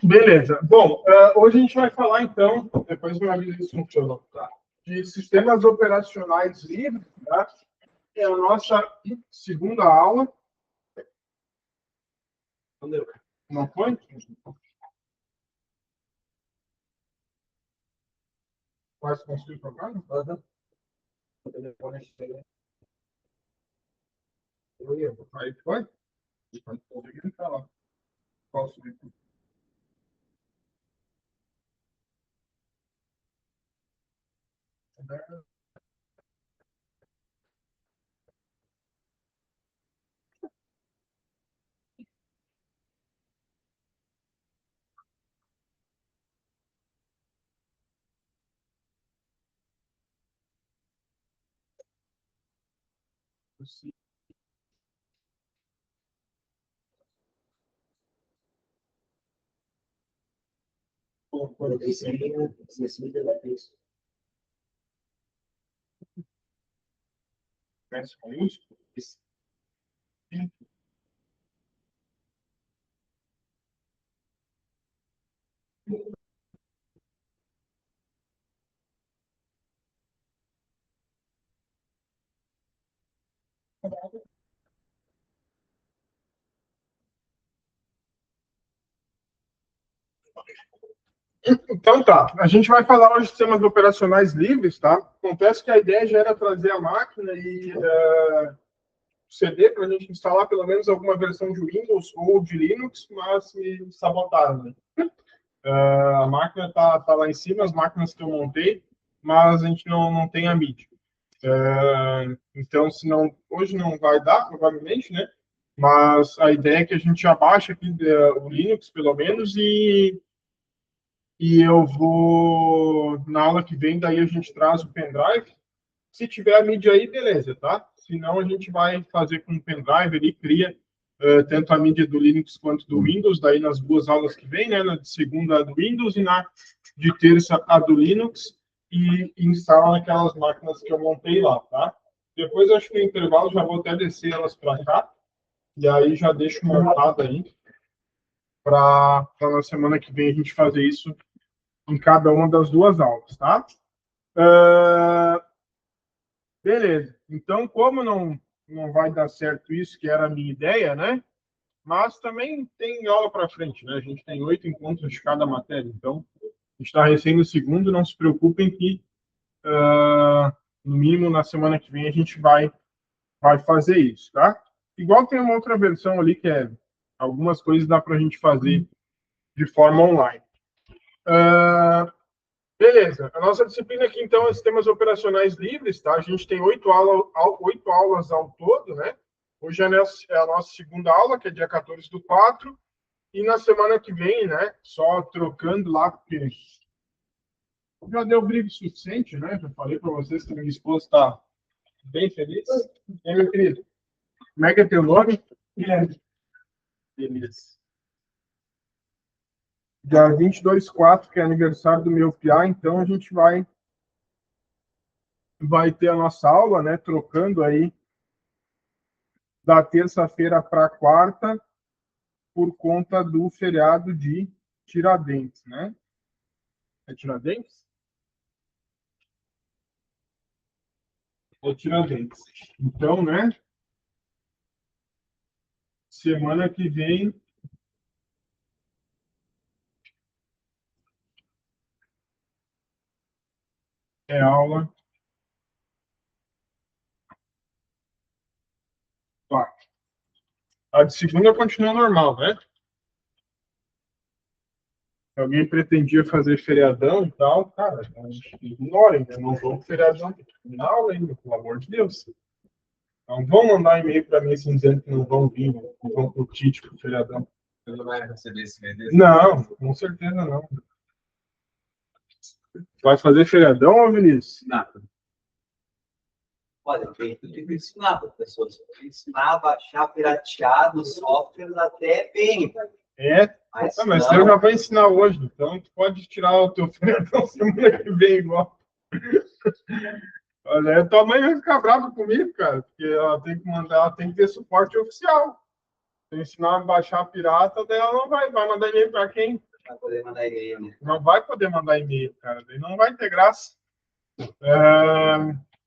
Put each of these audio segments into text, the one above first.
Beleza. Bom, hoje a gente vai falar, então, depois me avisa se funciona, tá? De sistemas operacionais livres, tá? É a nossa segunda aula. Não foi? Quase conseguiu trocar? Uhum. Aí foi? Conseguiu falar. Posso ir? Conhece com isso? Então tá, a gente vai falar hoje de sistemas operacionais livres, tá? Acontece que a ideia já era trazer a máquina e CD para a gente instalar pelo menos alguma versão de Windows ou de Linux, mas me sabotaram, né? A máquina tá lá em cima, as máquinas que eu montei, mas a gente não tem a mídia. Então, se não, hoje não vai dar, provavelmente, né? Mas a ideia é que a gente abaixe aqui o Linux, pelo menos, e eu vou, na aula que vem, daí a gente traz o pendrive. Se tiver a mídia aí, beleza, tá? Se não, a gente vai fazer com o pendrive ali, cria tanto a mídia do Linux quanto do Windows, daí nas duas aulas que vem, né? Na de segunda a do Windows e na de terça a do Linux, e instala naquelas máquinas que eu montei lá, tá? Depois, acho que no intervalo, já vou até descer elas para cá, e aí já deixo montado aí, para na semana que vem a gente fazer isso em cada uma das duas aulas, tá? Uh, beleza. Então, como não vai dar certo isso, que era a minha ideia, né? Mas também tem aula para frente, né? A gente tem 8 encontros de cada matéria. Então, a gente está recém no segundo, não se preocupem que, no mínimo, na semana que vem a gente vai fazer isso, tá? Igual tem uma outra versão ali que é algumas coisas dá para a gente fazer de forma online. Uh, Beleza. A nossa disciplina aqui, então, é sistemas operacionais livres, tá? A gente tem 8 aulas ao todo, né? Hoje é a nossa segunda aula, que é dia 14/4, e na semana que vem, né? Só trocando lá, porque já deu briga suficiente, né? Já falei para vocês que minha esposa está bem feliz. E aí, meu querido? Como é que é teu nome? Guilherme. Beleza. Dia 22/4, que é aniversário do meu piá, então a gente vai ter a nossa aula, né? Trocando aí da terça-feira para quarta, por conta do feriado de Tiradentes, né? É Tiradentes? É Tiradentes. Então, né? Semana que vem é aula. Tá. A de segunda continua normal, né? Se alguém pretendia fazer feriadão e tal, cara, ignorem, né? Não vão feriadão na aula ainda, pelo amor de Deus. Não vão mandar e-mail para mim assim, dizendo que não vão vir, não vão curtir tipo, o feriadão. Você não vai receber esse e-mail? Não, com certeza não. Vai fazer feriadão, ô Vinícius? Nada. Olha, eu tenho que ensinar para as pessoas. Ensinar a baixar pirateado softwares até bem. Mas eu já vou ensinar hoje, então tu pode tirar o teu feriadão semana que vem igual. Olha, tua mãe vai ficar brava comigo, cara, porque ela tem que mandar, ela tem que ter suporte oficial. Se ensinar a baixar pirata, daí ela não vai mandar e-mail para quem? Vai poder mandar e-mail, né? Não vai poder mandar e-mail, cara. Daí não vai ter graça.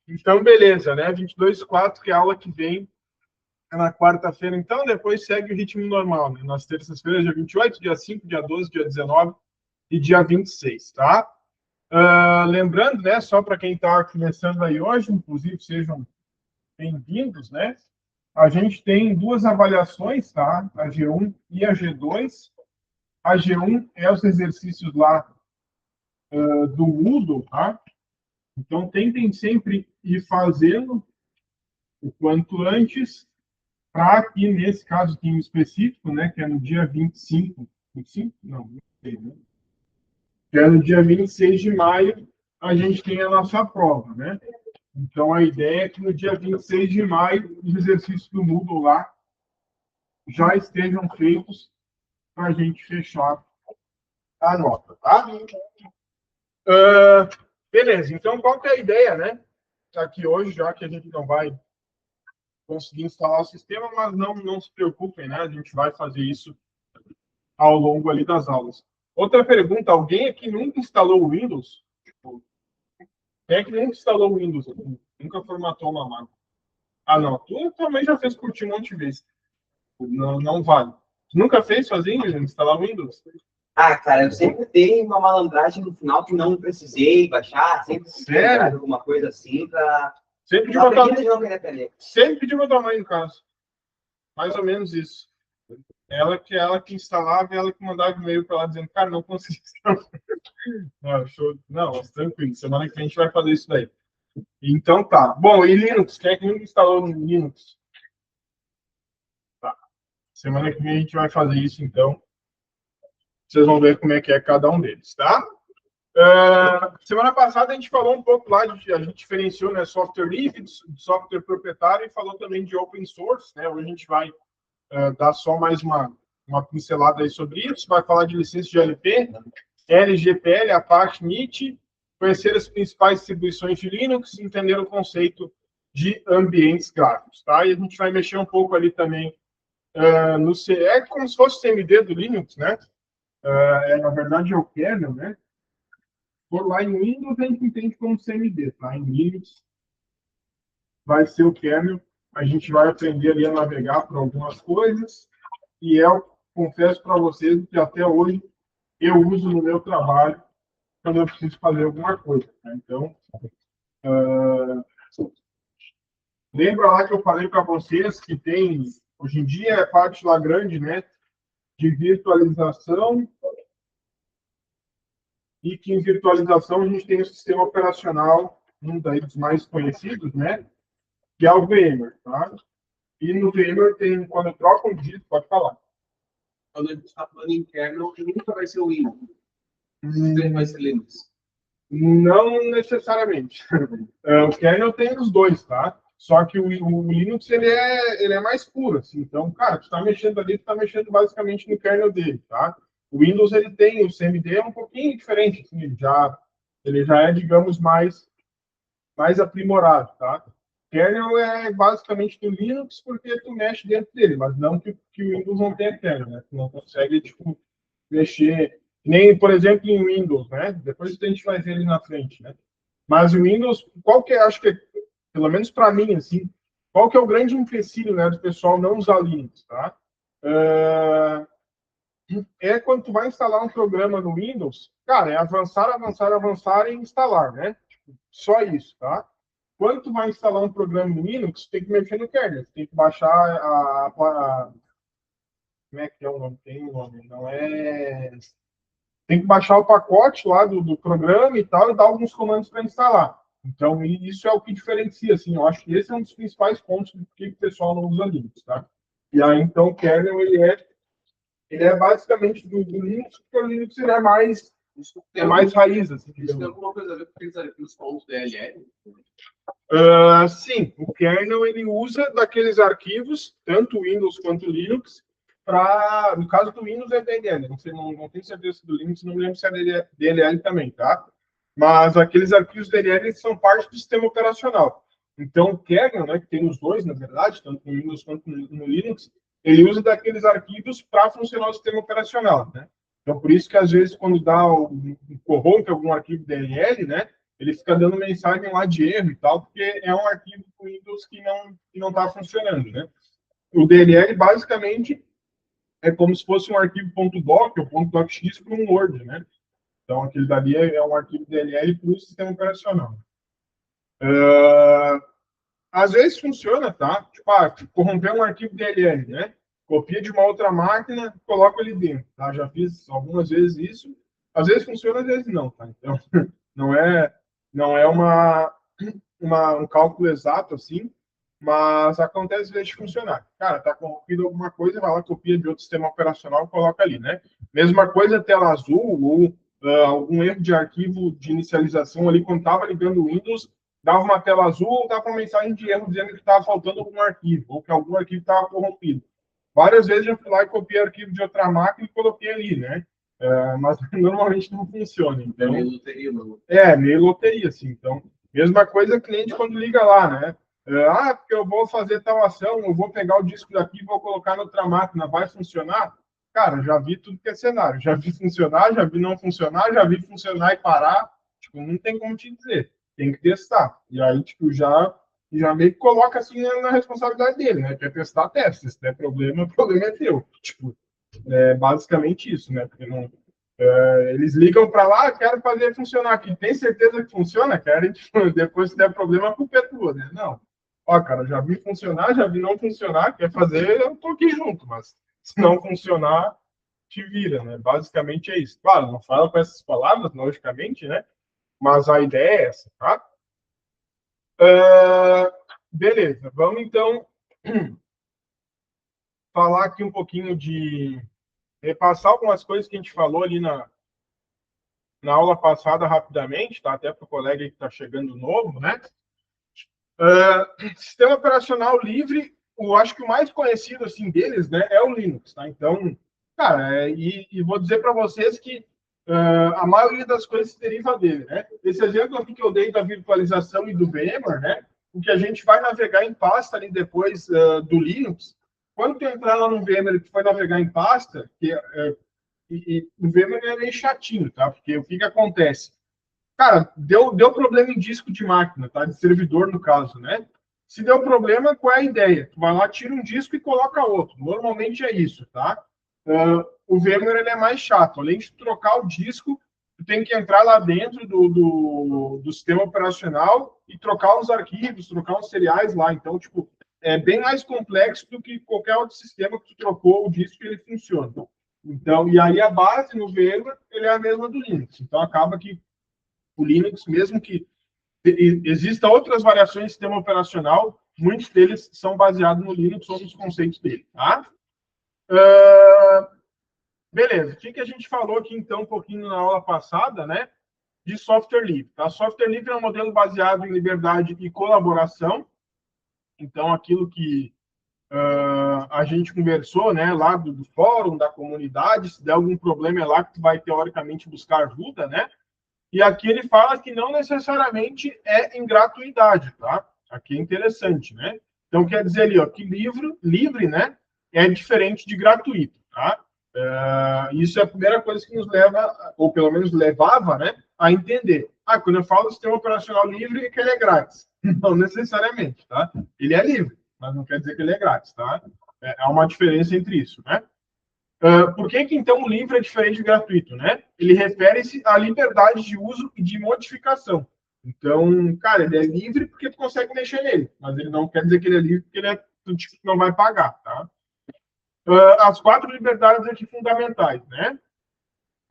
Então, beleza, né? 22/4, que é a aula que vem é na quarta-feira. Então, depois segue o ritmo normal, né? Nas terças-feiras, dia 28, dia 5, dia 12, dia 19 e dia 26, tá? Lembrando, né? Só para quem está começando aí hoje, inclusive, sejam bem-vindos, né? A gente tem duas avaliações, tá? A G1 e a G2. A G1 é os exercícios lá do Moodle, tá? Então, tentem sempre ir fazendo o quanto antes, para que, nesse caso aqui em específico, né, que é no dia 25, 25? Não, não sei, né? Que é no dia 26 de maio, a gente tem a nossa prova, né? Então, a ideia é que no dia 26 de maio, os exercícios do Moodle lá já estejam feitos para a gente fechar a nota, tá? Beleza, então qual que é a ideia, né? Aqui hoje, já que a gente não vai conseguir instalar o sistema, mas não se preocupem, né? A gente vai fazer isso ao longo ali das aulas. Outra pergunta, alguém aqui nunca instalou o Windows? Quem é que nunca instalou o Windows? Nunca formatou uma máquina? Ah, não, tu também já fez curtir um monte de vezes. Não vale. Nunca fez sozinho instalar o Windows? Ah, cara, eu sempre dei uma malandragem no final que não precisei baixar, sempre Sério? alguma coisa assim pra... Sempre de Uma botar... pedida de não querer perder. Sempre de botar mãe no caso. Mais ou menos isso. Ela que instalava e ela que mandava e-mail para ela dizendo, cara, não consegui instalar. Não, show. Não, mas tranquilo. Semana que vem a gente vai fazer isso daí. Então tá. Bom, e Linux? Quem é que nunca instalou no Linux? Tá. Semana que vem a gente vai fazer isso, então. Vocês vão ver como é que é cada um deles, tá? Semana passada a gente falou um pouco lá, a gente diferenciou, né, software livre, de software proprietário e falou também de open source, né? Hoje a gente vai dar só mais uma pincelada aí sobre isso, vai falar de licença de LP, LGPL, Apache, NIT, conhecer as principais distribuições de Linux, entender o conceito de ambientes gráficos, tá? E a gente vai mexer um pouco ali também no é como se fosse o CMD do Linux, né? Na verdade é o kernel, né? Por lá em Windows a gente entende como CMD, tá? Em Linux vai ser o kernel. A gente vai aprender ali a navegar por algumas coisas e eu confesso para vocês que até hoje eu uso no meu trabalho quando eu preciso fazer alguma coisa. Né? Então, lembra lá que eu falei para vocês que tem, hoje em dia, é parte lá grande, né, de virtualização, e que em virtualização a gente tem o sistema operacional, um dos mais conhecidos, né, que é o VMware, tá? E no VMware tem, quando troca um dígito, pode falar. Quando a gente está falando em kernel, nunca vai ser o Windows. Sempre vai ser Linux. Não necessariamente. O kernel tem os dois, tá? Só que o Linux ele é mais puro, assim. Então, cara, tu está mexendo ali, tu está mexendo basicamente no kernel dele, tá? O Windows ele tem o CMD é um pouquinho diferente, assim, ele já é, digamos, mais aprimorado, tá? Kernel é basicamente do Linux porque tu mexe dentro dele, mas não que o Windows não tenha kernel, né? Tu não consegue tipo mexer nem, por exemplo, em Windows, né? Depois a gente vai ver ele na frente, né? Mas o Windows, qual que é, acho que, pelo menos para mim, assim, qual que é o grande empecilho, né, do pessoal não usar Linux, tá? É quando tu vai instalar um programa no Windows, cara, é avançar, avançar, avançar e instalar, né? Só isso, tá? Quando tu vai instalar um programa no Linux, tu tem que mexer no kernel, tu tem que baixar como é que é o nome? Tem um nome, não é... Tem que baixar o pacote lá do programa e tal, e dar alguns comandos para instalar. Então, isso é o que diferencia, assim, eu acho que esse é um dos principais pontos do que o pessoal não usa Linux, tá? E aí, então, o kernel, ele é basicamente do Linux, porque o Linux ele é mais raiz, assim. Isso tem alguma coisa a ver com aqueles arquivos pontos DLL? Sim, o kernel ele usa daqueles arquivos, tanto o Windows quanto o Linux, para, no caso do Windows é DLL, não tenho certeza do Linux, não me lembro se é DLL também, tá? Mas aqueles arquivos DLL são parte do sistema operacional. Então, o kernel, né, que tem os dois, na verdade, tanto no Windows quanto no Linux, ele usa daqueles arquivos para funcionar o sistema operacional, né? Então, por isso que, às vezes, quando dá corrompe algum arquivo DLL, né, ele fica dando mensagem lá de erro e tal, porque é um arquivo do Windows que não está funcionando, né? O DLL, basicamente, é como se fosse um arquivo .doc ou .docx para um Word, né? Então, aquele dali é um arquivo DLL para o sistema operacional. Às vezes funciona, tá? Tipo, corromper um arquivo DLL, né? Copia de uma outra máquina, coloca ali dentro, tá? Já fiz algumas vezes isso. Às vezes funciona, às vezes não, tá? Então, não é, não é um cálculo exato, assim, mas acontece às vezes de funcionar. Cara, tá corrompido alguma coisa, vai lá, copia de outro sistema operacional e coloca ali, né? Mesma coisa, tela azul ou algum erro de arquivo de inicialização ali, quando estava ligando o Windows, dava uma tela azul ou dava uma mensagem de erro dizendo que estava faltando algum arquivo, ou que algum arquivo estava corrompido. Várias vezes eu fui lá e copiei arquivo de outra máquina e coloquei ali, né? Mas normalmente não funciona. Então, É meio loteria, mano. meio loteria, assim. Então, mesma coisa o cliente quando liga lá, né? Porque eu vou fazer tal ação, eu vou pegar o disco daqui e vou colocar na outra máquina, vai funcionar? Cara, já vi tudo que é cenário. Já vi funcionar, já vi não funcionar, já vi funcionar e parar. Tipo, não tem como te dizer. Tem que testar. E aí, tipo, já meio que coloca assim na responsabilidade dele, né? Quer testar, testa. Se der problema, o problema é teu. Tipo, é basicamente isso, né? Porque não, eles ligam para lá, quero fazer funcionar aqui. Tem certeza que funciona? Querem, tipo, depois se der problema, a culpa é tua, né? Não. Ó, cara, já vi funcionar, já vi não funcionar, quer fazer, eu tô aqui junto, mas se não funcionar, te vira, né? Basicamente é isso. Claro, não fala com essas palavras, logicamente, né? Mas a ideia é essa, tá? Beleza, vamos então falar aqui um pouquinho de repassar algumas coisas que a gente falou ali na aula passada rapidamente, tá? Até para o colega que está chegando novo, né? Sistema operacional livre, eu acho que o mais conhecido assim deles, né, é o Linux, tá? Então, cara, e vou dizer para vocês que a maioria das coisas se deriva dele, né? Esse exemplo aqui que eu dei da virtualização e do VMware, né? O que a gente vai navegar em pasta ali depois do Linux, quando tu entrar lá no VMware e tu vai navegar em pasta, e o VMware é meio chatinho, tá? Porque o que que acontece? Cara, deu problema em disco de máquina, tá? De servidor, no caso, né? Se deu problema, qual é a ideia? Tu vai lá, tira um disco e coloca outro. Normalmente é isso, tá? O VMware ele é mais chato. Além de trocar o disco, tu tem que entrar lá dentro do sistema operacional e trocar os arquivos, trocar os seriais lá. Então, tipo, é bem mais complexo do que qualquer outro sistema que tu trocou o disco e ele funciona. Então, e aí a base no VMware, ele é a mesma do Linux. Então, acaba que o Linux, mesmo que existam outras variações de sistema operacional, muitos deles são baseados no Linux ou nos conceitos dele, tá? Beleza. O que a gente falou aqui, então, um pouquinho na aula passada, né? De software livre, tá? Software livre é um modelo baseado em liberdade e colaboração. Então, aquilo que a gente conversou, né? Lá do fórum, da comunidade, se der algum problema é lá que tu vai, teoricamente, buscar ajuda, né? E aqui ele fala que não necessariamente é em gratuidade, tá? Aqui é interessante, né? Então, quer dizer ali, ó, que livre, né, é diferente de gratuito, tá? Isso é a primeira coisa que nos leva, ou pelo menos levava, né, a entender. Quando eu falo sistema operacional livre, é que ele é grátis. Não necessariamente, tá? Ele é livre, mas não quer dizer que ele é grátis, tá? Há uma diferença entre isso, né? Por que então o livre é diferente do gratuito, né? Ele refere-se à liberdade de uso e de modificação. Então, cara, ele é livre porque tu consegue mexer nele, mas ele não quer dizer que ele é livre porque ele é do tipo que não vai pagar, tá? As 4 liberdades aqui fundamentais, né?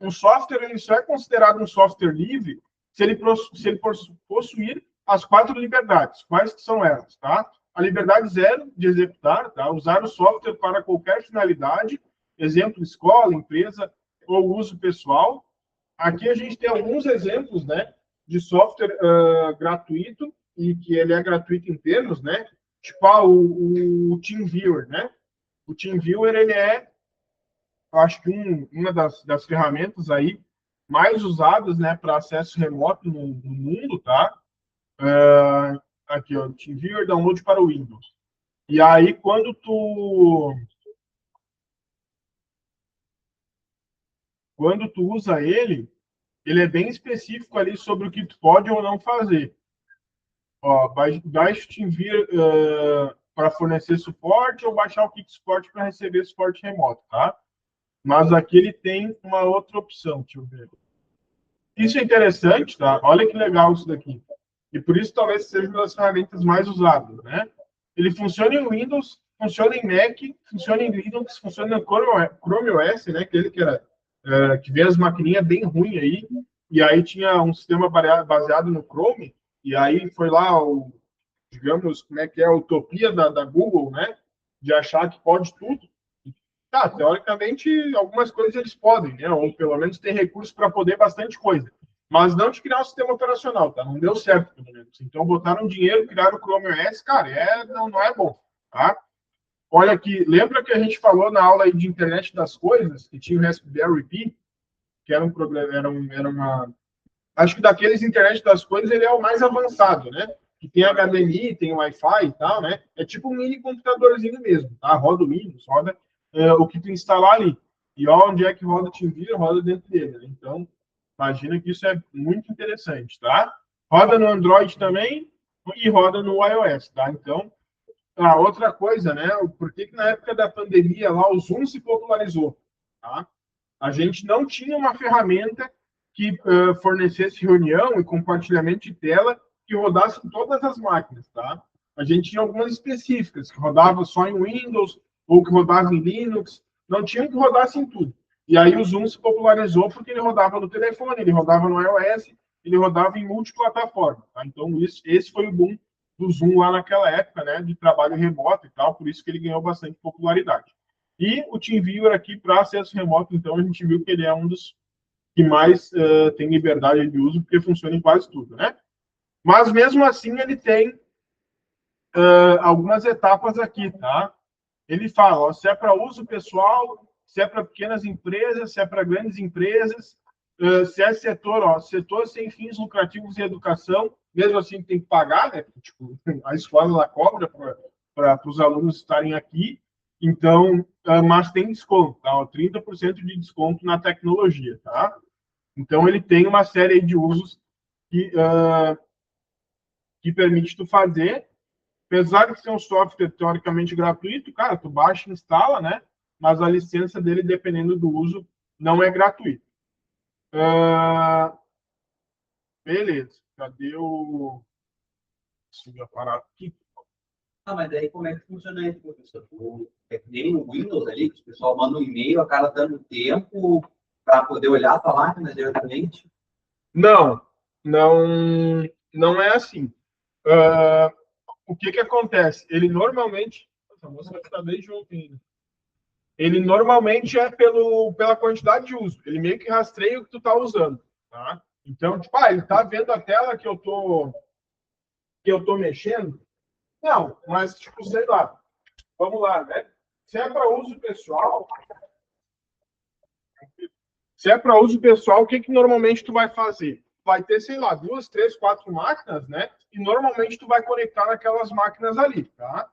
Um software ele só é considerado um software livre se ele possuir as 4 liberdades. Quais que são elas, tá? A liberdade zero de executar, tá? Usar o software para qualquer finalidade, exemplo, escola, empresa ou uso pessoal. Aqui a gente tem alguns exemplos, né, de software gratuito e que ele é gratuito em termos, né? Tipo, o TeamViewer, né? O TeamViewer, ele é, acho que uma das ferramentas aí mais usadas, né, para acesso remoto no mundo, tá? Aqui, ó, TeamViewer download para o Windows. E aí, quando tu quando tu usa ele, ele é bem específico ali sobre o que tu pode ou não fazer. Ó, baixa o TeamViewer para fornecer suporte ou baixar o Kick Support para receber suporte remoto, tá? Mas aqui ele tem uma outra opção, deixa eu ver. Isso é interessante, tá? Olha que legal isso daqui. E por isso talvez seja uma das ferramentas mais usadas, né? Ele funciona em Windows, funciona em Mac, funciona em Linux, funciona no Chrome OS, né? Aquele que era que vê as maquininhas bem ruins aí, e aí tinha um sistema baseado no Chrome, e aí foi lá digamos, como é que é a utopia da Google, né? De achar que pode tudo. Tá, teoricamente, algumas coisas eles podem, né? Ou pelo menos tem recursos para poder bastante coisa. Mas não de criar um sistema operacional, tá? Não deu certo, pelo menos. Então, botaram dinheiro, criaram o Chrome OS, cara, não é bom, tá? Olha aqui, lembra que a gente falou na aula aí de internet das coisas, que tinha o Raspberry Pi, que era um programa, era uma... Acho que daqueles internet das coisas, ele é o mais avançado, né? Que tem HDMI, tem Wi-Fi e tal, né? É tipo um mini computadorzinho mesmo, tá? Roda o Windows, roda o que tu instalar ali. E ó, onde é que roda o TeamViewer, roda dentro dele, né? Então, imagina que isso é muito interessante, tá? Roda no Android também e roda no iOS, tá? Então, outra coisa, né? Por que na época da pandemia lá o Zoom se popularizou, tá? A gente não tinha uma ferramenta que fornecesse reunião e compartilhamento de tela que rodasse em todas as máquinas, tá? A gente tinha algumas específicas, que rodava só em Windows ou que rodava em Linux, não tinha que rodasse em tudo. E aí o Zoom se popularizou porque ele rodava no telefone, ele rodava no iOS, ele rodava em multiplataforma, tá? Então esse foi o boom do Zoom lá naquela época, né, de trabalho remoto e tal, por isso que ele ganhou bastante popularidade. E o TeamViewer aqui para acesso remoto, então a gente viu que ele é um dos que mais tem liberdade de uso, porque funciona em quase tudo, né? Mas mesmo assim ele tem algumas etapas aqui, tá? Ele fala, ó, se é para uso pessoal, se é para pequenas empresas, se é para grandes empresas, se é setor sem fins lucrativos e educação, mesmo assim tem que pagar, né? Tipo, a escola ela cobra para os alunos estarem aqui, então, mas tem desconto, tá? 30% de desconto na tecnologia, tá? Então, ele tem uma série de usos que permite tu fazer, apesar de ser um software teoricamente gratuito, cara, tu baixa e instala, né? Mas a licença dele, dependendo do uso, não é gratuita. Beleza, cadê o... Deixa eu parar aqui. Mas daí como é que funciona isso, professor? É que nem no Windows ali, que o pessoal manda um e-mail, acaba dando tempo para poder olhar a tua máquina diretamente? Não, não é assim. O que acontece? Ele normalmente... Nossa, a música está desde ontem. Ele normalmente é pela quantidade de uso. Ele meio que rastreia o que tu está usando, tá? Então, tipo, ele está vendo a tela que eu tô mexendo? Não, mas, tipo, sei lá. Vamos lá, né? Se é para uso pessoal, o que normalmente tu vai fazer? Vai ter, sei lá, 2, 3, 4 máquinas, né? E normalmente tu vai conectar naquelas máquinas ali, tá?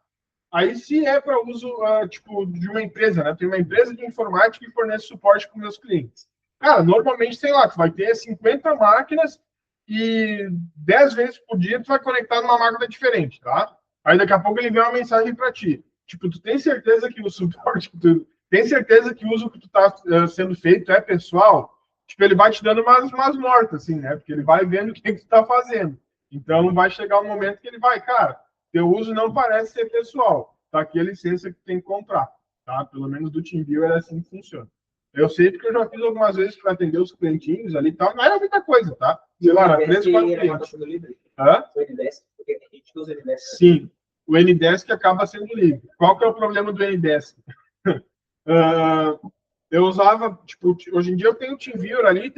Aí, se é para uso, tipo, de uma empresa, né? Tem uma empresa de informática que fornece suporte para meus clientes. Cara, normalmente, sei lá, tu vai ter 50 máquinas e 10 vezes por dia tu vai conectar numa máquina diferente, tá? Aí, daqui a pouco, ele vê uma mensagem para ti. Tipo, tu tem certeza que o suporte que tu... Tem certeza que o uso que tu tá sendo feito é pessoal? Tipo, ele vai te dando umas mortas, assim, né? Porque ele vai vendo o que tu tá fazendo. Então, vai chegar um momento que ele vai, cara, teu uso não parece ser pessoal. Tá aqui a licença que tem que comprar. Tá? Pelo menos do TeamViewer é assim que funciona. Eu sei porque eu já fiz algumas vezes para atender os clientinhos ali e tal. Não era muita coisa, tá? Sei lá, era 3, 4 clientes. Hã? O NDESC, porque a gente usa o NDESC. Sim, o NDESC acaba sendo livre. Qual que é o problema do NDESC? Eu usava, tipo, hoje em dia eu tenho o TeamViewer ali,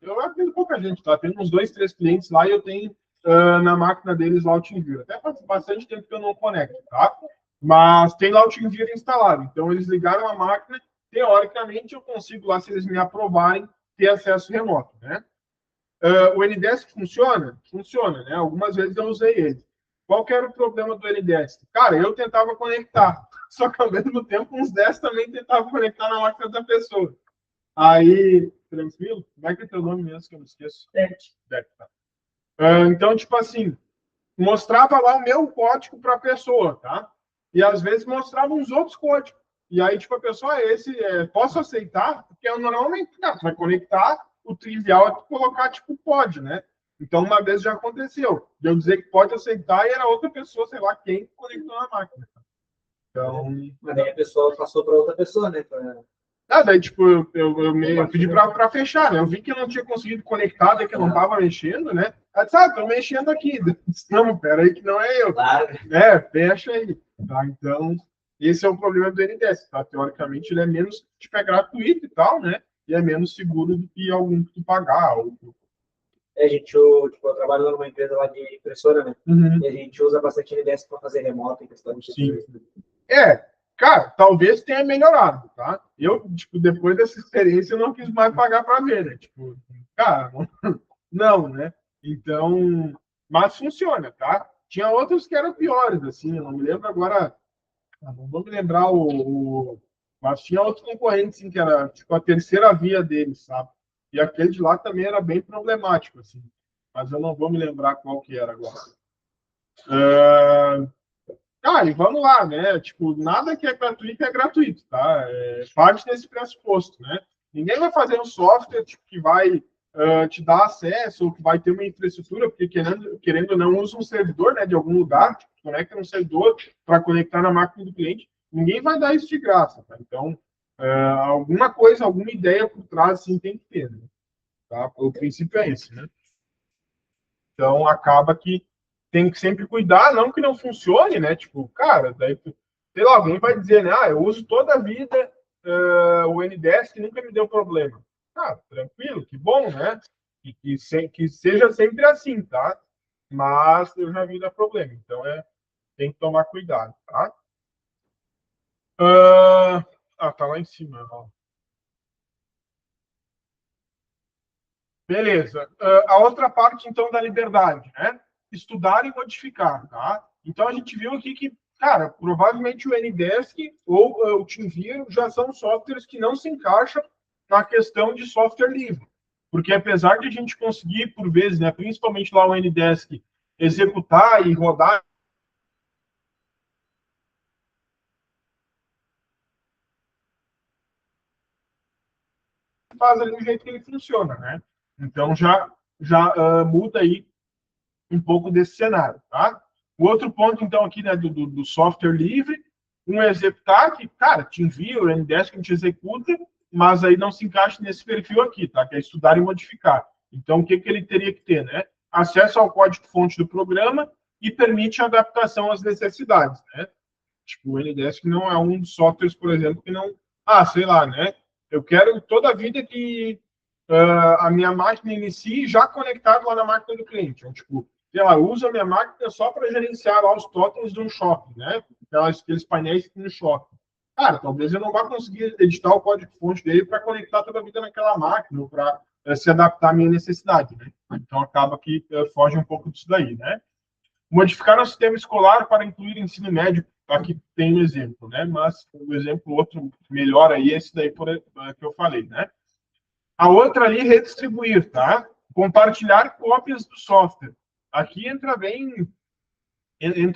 eu atendo pouca gente, tá? Tenho uns 2, 3 clientes lá e eu tenho na máquina deles lá o TeamViewer. Até faz bastante tempo que eu não conecto, tá? Mas tem lá o TeamViewer instalado. Então, eles ligaram a máquina, teoricamente, eu consigo lá, se eles me aprovarem, ter acesso remoto, né? O NDESC funciona? Funciona, né? Algumas vezes eu usei ele. Qual que era o problema do NDESC? Cara, eu tentava conectar, só que ao mesmo tempo uns 10 também tentavam conectar na máquina da pessoa. Aí, tranquilo? Como é que é teu nome mesmo, que eu não esqueço? Deve, tá. Então, tipo assim, mostrava lá o meu código para a pessoa, tá? E às vezes mostrava uns outros códigos. E aí, tipo, a pessoa, posso aceitar? Porque normalmente, tu vai conectar, o trivial é tu colocar, tipo, pode, né? Então, uma vez já aconteceu, de eu dizer que pode aceitar e era outra pessoa, sei lá quem, conectou na máquina. Então... Mas aí a pessoa passou para outra pessoa, né? Daí, tipo, eu pedi para fechar, né? Eu vi que eu não tinha conseguido conectar, daí que eu não estava mexendo, né? Ela disse, tô mexendo aqui. Eu disse, não, peraí, que não é eu. Claro. Fecha aí. Tá? Então, esse é o problema do NDS, tá? Teoricamente, ele é menos, tipo, é gratuito e tal, né? E é menos seguro do que algum que tu pagar. Gente, tipo, eu trabalho numa empresa lá de impressora, né? Uhum. E a gente usa bastante NDS para fazer remoto em questão de Sim. Cara, talvez tenha melhorado, tá? Eu, tipo, depois dessa experiência, eu não quis mais pagar para ver, né? Tipo, cara, não, né? Então, mas funciona, tá? Tinha outros que eram piores, assim, eu não me lembro agora, não vou me lembrar mas tinha outros concorrentes, assim, que era, tipo, a terceira via deles, sabe? E aquele de lá também era bem problemático, assim, mas eu não vou me lembrar qual que era agora. E vamos lá, né? Tipo, nada que é gratuito, tá? Parte desse pressuposto, né? Ninguém vai fazer um software tipo, que vai te dar acesso ou que vai ter uma infraestrutura, porque querendo ou não, usa um servidor, né, de algum lugar, tipo, conecta um servidor para conectar na máquina do cliente. Ninguém vai dar isso de graça, tá? Então, alguma coisa, alguma ideia por trás, assim, tem que ter, né? Tá? O princípio é esse, né? Então, acaba que tem que sempre cuidar, não que não funcione, né? Tipo, cara, daí, sei lá, alguém vai dizer, né? Eu uso toda a vida o NDES que nunca me deu problema. Tranquilo, que bom, né? Que seja sempre assim, tá? Mas eu já vi dar problema. Então, tem que tomar cuidado, tá? Tá lá em cima, ó. Beleza. A outra parte, então, da liberdade, né? Estudar e modificar, tá? Então, a gente viu aqui que, cara, provavelmente o Ndesk ou o TeamViewer já são softwares que não se encaixam na questão de software livre. Porque apesar de a gente conseguir, por vezes, né, principalmente lá o Ndesk, executar e rodar, faz ali do jeito que ele funciona, né? Então, já muda aí um pouco desse cenário, tá? O outro ponto, então, aqui, né, do software livre, um executar que, cara, te envia, o Ndesk a gente executa, mas aí não se encaixa nesse perfil aqui, tá? Que é estudar e modificar. Então, o que ele teria que ter, né? Acesso ao código-fonte do programa e permite a adaptação às necessidades, né? Tipo, o Ndesk não é um dos softwares, por exemplo, que não... sei lá, né? Eu quero toda a vida que a minha máquina inicie já conectado lá na máquina do cliente. Então, tipo, sei lá, usa a minha máquina só para gerenciar lá os totens de um shopping, né? Aqueles painéis que tem no shopping. Cara, talvez eu não vá conseguir editar o código-fonte dele para conectar toda a vida naquela máquina, ou para se adaptar à minha necessidade, né? Então, acaba que foge um pouco disso daí, né? Modificar o sistema escolar para incluir ensino médio, aqui tem um exemplo, né? Mas o exemplo outro melhor aí é esse daí que eu falei, né? A outra ali, redistribuir, tá? Compartilhar cópias do software. Aqui entra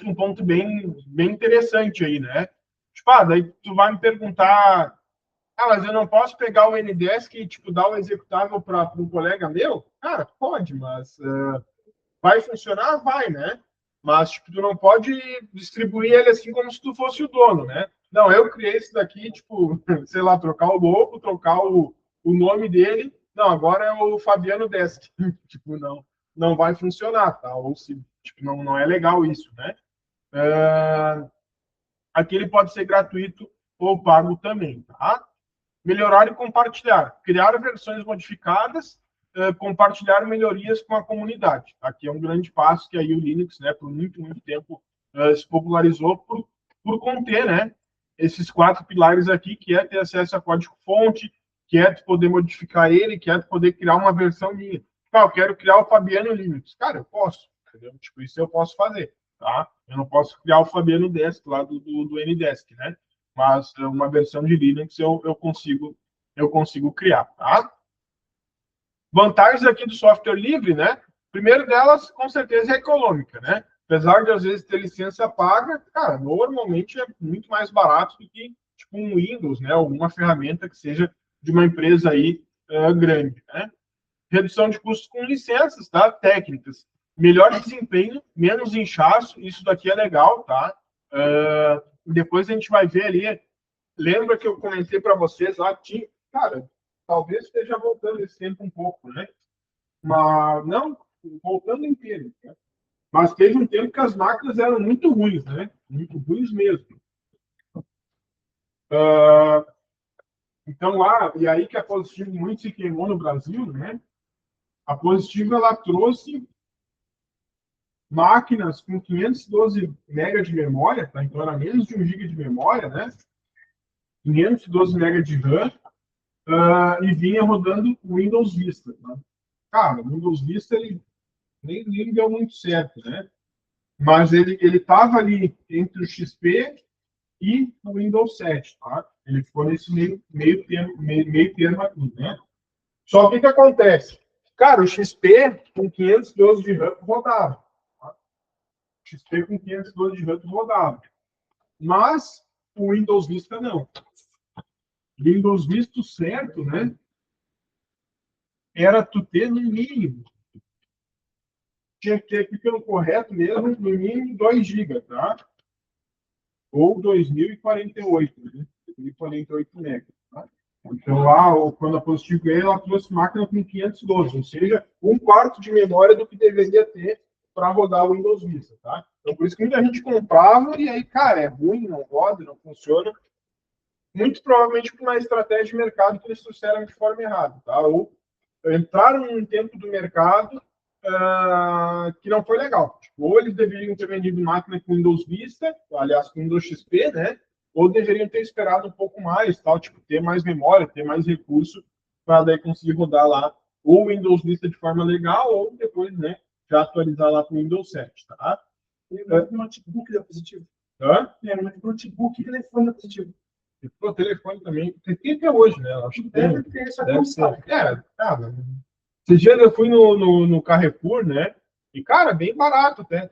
um ponto bem interessante aí, né? Tipo, daí tu vai me perguntar, mas eu não posso pegar o NDES e, tipo, dar o executável para um colega meu? Cara, pode, mas vai funcionar? Vai, né? Mas, tipo, tu não pode distribuir ele assim como se tu fosse o dono, né? Não, eu criei isso daqui, tipo, sei lá, trocar o logo, trocar o nome dele. Não, agora é o Fabiano Desk. Tipo, não vai funcionar, tá? Ou se, tipo, não é legal isso, né? Aqui ele pode ser gratuito ou pago também, tá? Melhorar e compartilhar. Criar versões modificadas, compartilhar melhorias com a comunidade. Aqui é um grande passo que aí o Linux, né, por muito tempo, se popularizou por conter, né, esses 4 pilares aqui, que é ter acesso a código-fonte, que é poder modificar ele, que é poder criar uma versão minha. Eu quero criar o Fabiano Linux. Cara, eu posso, entendeu? Tipo, isso eu posso fazer, tá? Eu não posso criar o Fabiano Desk lá do Ndesk, né? Mas uma versão de Linux eu consigo eu consigo criar, tá? Vantagens aqui do software livre, né? Primeiro delas, com certeza, é econômica, né? Apesar de, às vezes, ter licença paga, cara, normalmente é muito mais barato do que, tipo, um Windows, né? Alguma ferramenta que seja de uma empresa aí grande, né? Redução de custos com licenças, tá? Técnicas. Melhor desempenho, menos inchaço, isso daqui é legal, tá? Depois a gente vai ver ali. Lembra que eu comentei para vocês lá, tinha, cara, talvez esteja voltando esse tempo um pouco, né? Mas não, voltando inteiro, né? Mas teve um tempo que as máquinas eram muito ruins, né? Muito ruins mesmo. Então lá, e aí que a Positivo muito se queimou no Brasil, né? A Positivo ela trouxe máquinas com 512 MB de memória, tá? Então era menos de 1 GB de memória, né? 512 MB de RAM, e vinha rodando o Windows Vista. Tá? Cara, o Windows Vista ele nem deu muito certo, né? Mas ele estava ali entre o XP e o Windows 7, tá? Ele ficou nesse meio termo aqui, né? Só que o que acontece? Cara, o XP com 512 de RAM rodava. Tá? O XP com 512 de RAM rodava. Mas o Windows Vista não. Windows Vista certo, né? Era tu ter no mínimo. Tinha que ter aqui pelo correto mesmo, no mínimo 2 GB, tá? Ou 2048, né? 2048 MB. Tá? Então, lá, quando a Positivo veio, ela trouxe máquina com 512, ou seja, 1/4 de memória do que deveria ter para rodar o Windows Vista, tá? Então, por isso que muita gente comprava e aí, cara, é ruim, não roda, não funciona. Muito provavelmente por uma estratégia de mercado que eles trouxeram de forma errada, tá? Ou entraram num tempo do mercado que não foi legal. Tipo, ou eles deveriam ter vendido máquina com Windows Vista, aliás, com Windows XP, né? Ou deveriam ter esperado um pouco mais, tal, tipo, ter mais memória, ter mais recurso para daí conseguir rodar lá ou Windows Vista de forma legal, ou depois, né, já atualizar lá para o Windows 7, tá? O notebook da Positivo. Era um notebook e telefone da Positivo. O telefone também. Tem até hoje, né? Acho que deve ter, só que deve não ser. sabe. Cara. Esses dias eu fui no Carrefour, né? E, cara, bem barato até.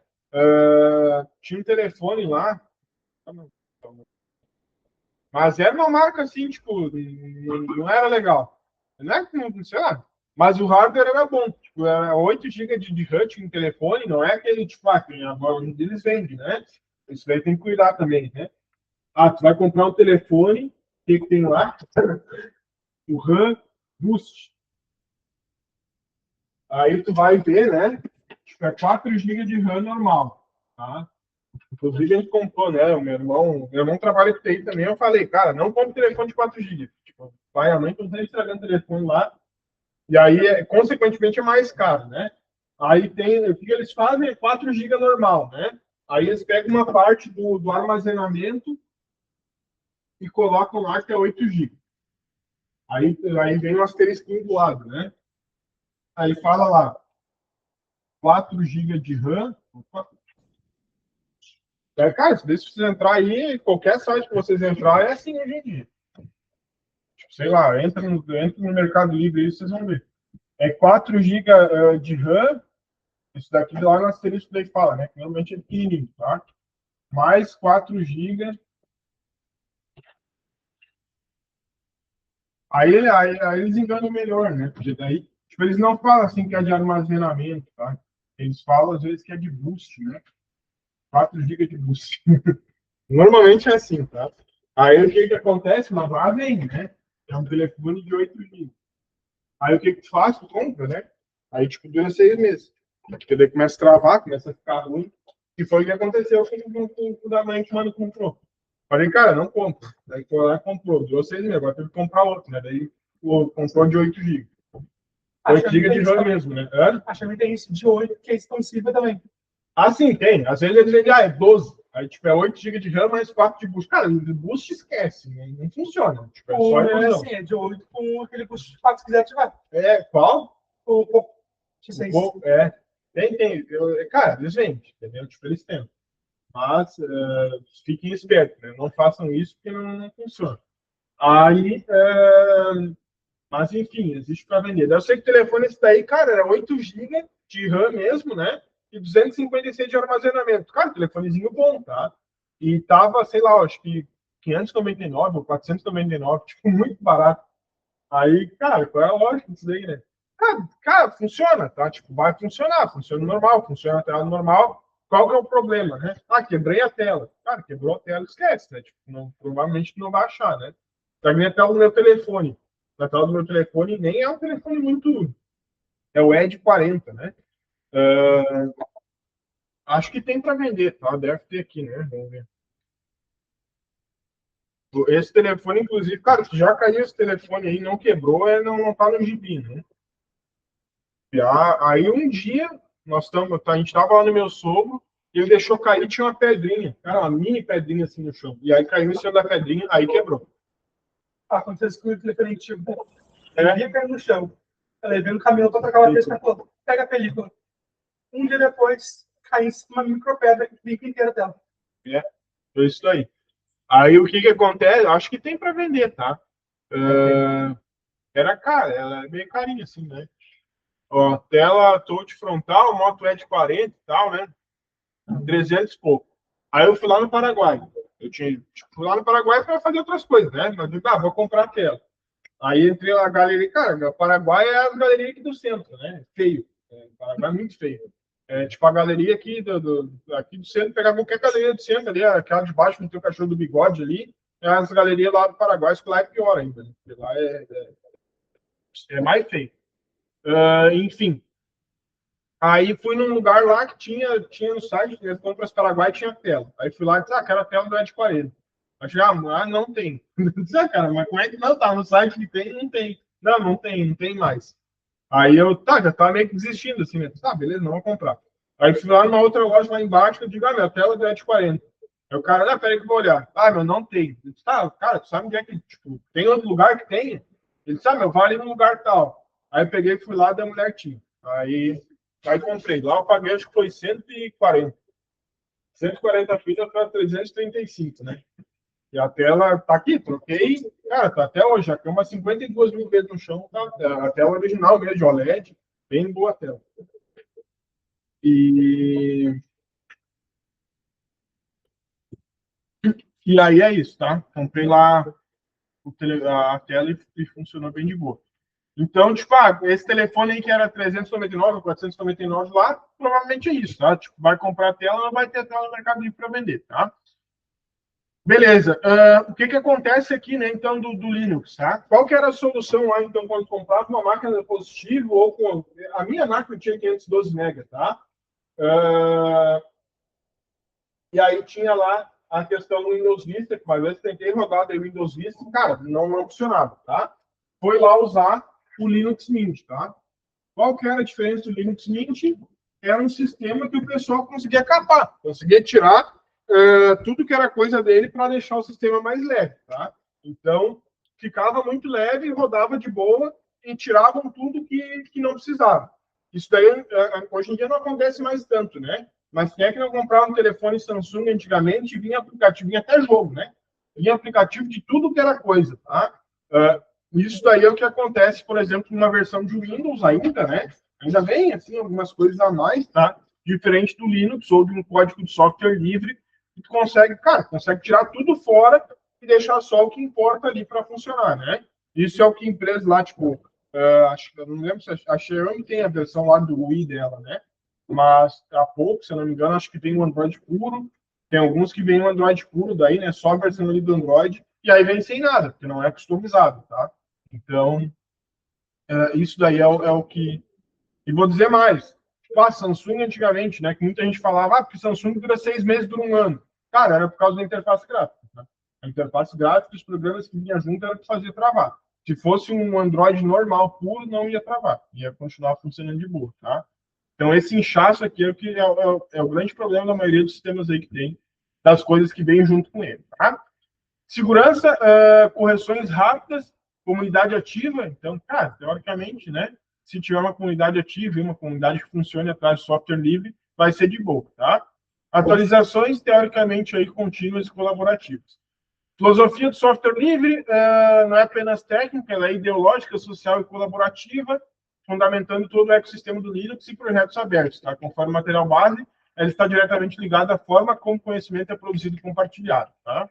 Tinha um telefone lá. Mas era uma marca assim, tipo, não era legal. Não é que, sei lá. Mas o hardware era bom. Tipo, era 8 GB de RAM no telefone, não é aquele, tipo, agora eles vendem, né? Isso daí tem que cuidar também, né? Tu vai comprar um telefone, o que tem lá? O RAM Boost. Aí tu vai ver, né? Tipo, é 4 GB de RAM normal, tá? Inclusive a gente comprou, né? O meu irmão trabalha com TI também. Eu falei, cara, não compre telefone de 4 GB. Tipo, pai e a mãe estão estragando o telefone lá. E aí, consequentemente, é mais caro, né? Aí tem, o que eles fazem é 4 GB normal, né? Aí eles pegam uma parte do armazenamento e colocam lá que é 8 GB. Aí vem o asterisquinho do lado, né? Aí fala lá, 4 GB de RAM. Cara, se vocês entrar aí, qualquer site que vocês entrar, é assim hoje em dia. Tipo, sei lá, entra no Mercado Livre aí, vocês vão ver. É 4 GB de RAM, isso daqui lá no asterisco daí fala, né? Que normalmente é pequenininho, tá? Mais 4 GB. Aí eles enganam melhor, né? Porque daí, tipo, eles não falam assim que é de armazenamento, tá? Eles falam às vezes que é de boost, né? 4 GB de boost. Normalmente é assim, tá? Aí o que acontece? Mas lá vem, né? É um telefone de 8 GB. Aí o que tu faz? Tu compra, né? Aí tipo, dura 6 meses. Porque daí começa a travar, começa a ficar ruim. E foi o que aconteceu com o da mãe que o mano comprou. Falei, cara, não compra. Daí foi lá e comprou. Durou 6 meses, agora teve que comprar outro, né? Daí comprou de 8 GB. 8 GB de RAM mesmo, né? Acho que tem isso de 8, que é expansível também. Sim, tem. Às vezes eles dizem, é 12. Aí, tipo, é 8 GB de RAM mais 4 de boost. Cara, o boost esquece, né? Não funciona. Tipo, é só assim, é de 8 com aquele boost de 4 se quiser ativar. Qual? O X6. Tem. Cara, eles vendem, entendeu? Tipo, eles têm. Mas fiquem espertos, né? Não façam isso porque não funciona. Aí, mas enfim, existe para vender. Eu sei que o telefone esse daí, cara, era 8 GB de RAM mesmo, né? E 256 de armazenamento. Cara, telefonezinho bom, tá? E tava, sei lá, acho que 599 ou 499, tipo, muito barato. Aí, cara, qual é a lógica disso daí, né? Cara, funciona, tá? Tipo, vai funcionar, funciona normal, funciona a tela normal. Qual que é o problema, né? Quebrei a tela. Cara, quebrou a tela, esquece, né? Tipo, não, provavelmente não vai achar, né? Tá nem a tela do meu telefone. A tela do meu telefone nem é um telefone muito. É o Edge 40, né? Acho que tem para vender, tá? Deve ter aqui, né? Vamos ver. Esse telefone, inclusive, cara, se já caiu esse telefone aí, não quebrou, não tá no gibi, né? Aí um dia, a gente tava lá no meu sogro, e ele deixou cair, tinha uma pedrinha, cara, uma mini pedrinha assim no chão. E aí caiu em cima da pedrinha, aí quebrou. Aconteceu isso com o telefone tipo, ele ia cair no chão. Eu levei no caminhão para trocar uma vez, falou, pega a película. Um dia depois, caiu em cima uma micropedra que fica inteira dela. Foi isso aí. Aí o que acontece? Acho que tem para vender, tá? Era cara, ela é meio carinha assim, né? Ó, tela touch frontal, Moto Edge 40 e tal, né? 300 e pouco. Aí eu fui lá no Paraguai. Fui lá no Paraguai para fazer outras coisas, né? Mas eu vou comprar a tela. Aí entrei na galeria, cara, o Paraguai é a galeria aqui do centro, né? Feio. O Paraguai é muito feio. Tipo a galeria aqui aqui do centro, pegar qualquer galeria do centro ali, aquela de baixo, com o teu cachorro do bigode ali, as galerias lá do Paraguai, isso lá é pior ainda. Né? Lá é mais feio. Enfim. Aí fui num lugar lá que tinha no site, né, Compras Paraguai, tinha tela. Aí fui lá e disse, aquela tela do Ed 40. Aí não tem. Cara, mas como é que não tá? No site que tem, não tem. Não tem mais. Aí eu, já tava meio que desistindo, assim, né? Beleza, não vou comprar. Aí fui lá numa outra loja lá embaixo, que eu digo, minha tela do Ed 40. Aí o cara, peraí que eu vou olhar. Meu, não tem. Eu disse, cara, tu sabe onde é que, tipo, tem outro lugar que tem? Ele disse, meu, vai ali no lugar tal. Aí eu peguei e fui lá, da mulher tinha. Aí comprei. Lá eu paguei, acho que foi 140. 140 fitas para 335, né? E a tela tá aqui, troquei. Cara, tá até hoje. A cama 52 mil vezes no chão. Tá, a tela original mesmo, de OLED. Bem boa a tela. E aí é isso, tá? Comprei lá a tela e funcionou bem de boa. Então, tipo, esse telefone aí que era 399, 499 lá, provavelmente é isso, tá? Tipo, vai comprar a tela, não vai ter a tela no Mercado Livre para vender, tá? Beleza. O que acontece aqui, né, então, do Linux, tá? Qual que era a solução lá, então, quando comprava uma máquina de positivo ou com... A minha máquina tinha 512 MB, tá? E aí tinha lá a questão do Windows Vista, que uma vez tentei rodar o Windows Vista, cara, não funcionava, tá? Foi lá usar o Linux Mint, tá? Qual que era a diferença do Linux Mint? Era um sistema que o pessoal conseguia capar, conseguia tirar tudo que era coisa dele para deixar o sistema mais leve, tá? Então, ficava muito leve, rodava de boa e tiravam tudo que não precisava. Isso daí, hoje em dia, não acontece mais tanto, né? Mas quem é que não comprava um telefone Samsung antigamente, vinha aplicativo, vinha até jogo, né? Vinha aplicativo de tudo que era coisa, tá? Isso daí é o que acontece, por exemplo, numa versão de Windows ainda, né? Ainda vem, assim, algumas coisas a mais, tá? Diferente do Linux ou de um código de software livre, que tu consegue tirar tudo fora e deixar só o que importa ali para funcionar, né? Isso é o que empresas lá, tipo, acho que eu não lembro se a Xiaomi tem a versão lá do Wii dela, né? Mas há pouco, se eu não me engano, acho que tem o Android puro. Tem alguns que vem o Android puro daí, né? Só a versão ali do Android. E aí vem sem nada, porque não é customizado, tá? Então, isso daí é o que... E vou dizer mais. Tipo, a Samsung antigamente, né? Que muita gente falava, porque Samsung dura 6 meses, dura um ano. Cara, era por causa da interface gráfica. Né? A interface gráfica, os programas que vinham junto, era para fazer travar. Se fosse um Android normal, puro, não ia travar. Ia continuar funcionando de boa, tá? Então, esse inchaço aqui é o grande problema da maioria dos sistemas aí que tem, das coisas que vêm junto com ele, tá? Segurança, correções rápidas, comunidade ativa. Então, cara, teoricamente, né? Se tiver uma comunidade ativa e uma comunidade que funcione atrás de software livre, vai ser de boa, tá? Atualizações, teoricamente, aí, contínuas e colaborativas. Filosofia do software livre não é apenas técnica, ela é ideológica, social e colaborativa, fundamentando todo o ecossistema do Linux e projetos abertos. Tá? Conforme material base, ela está diretamente ligada à forma como o conhecimento é produzido e compartilhado. Tá?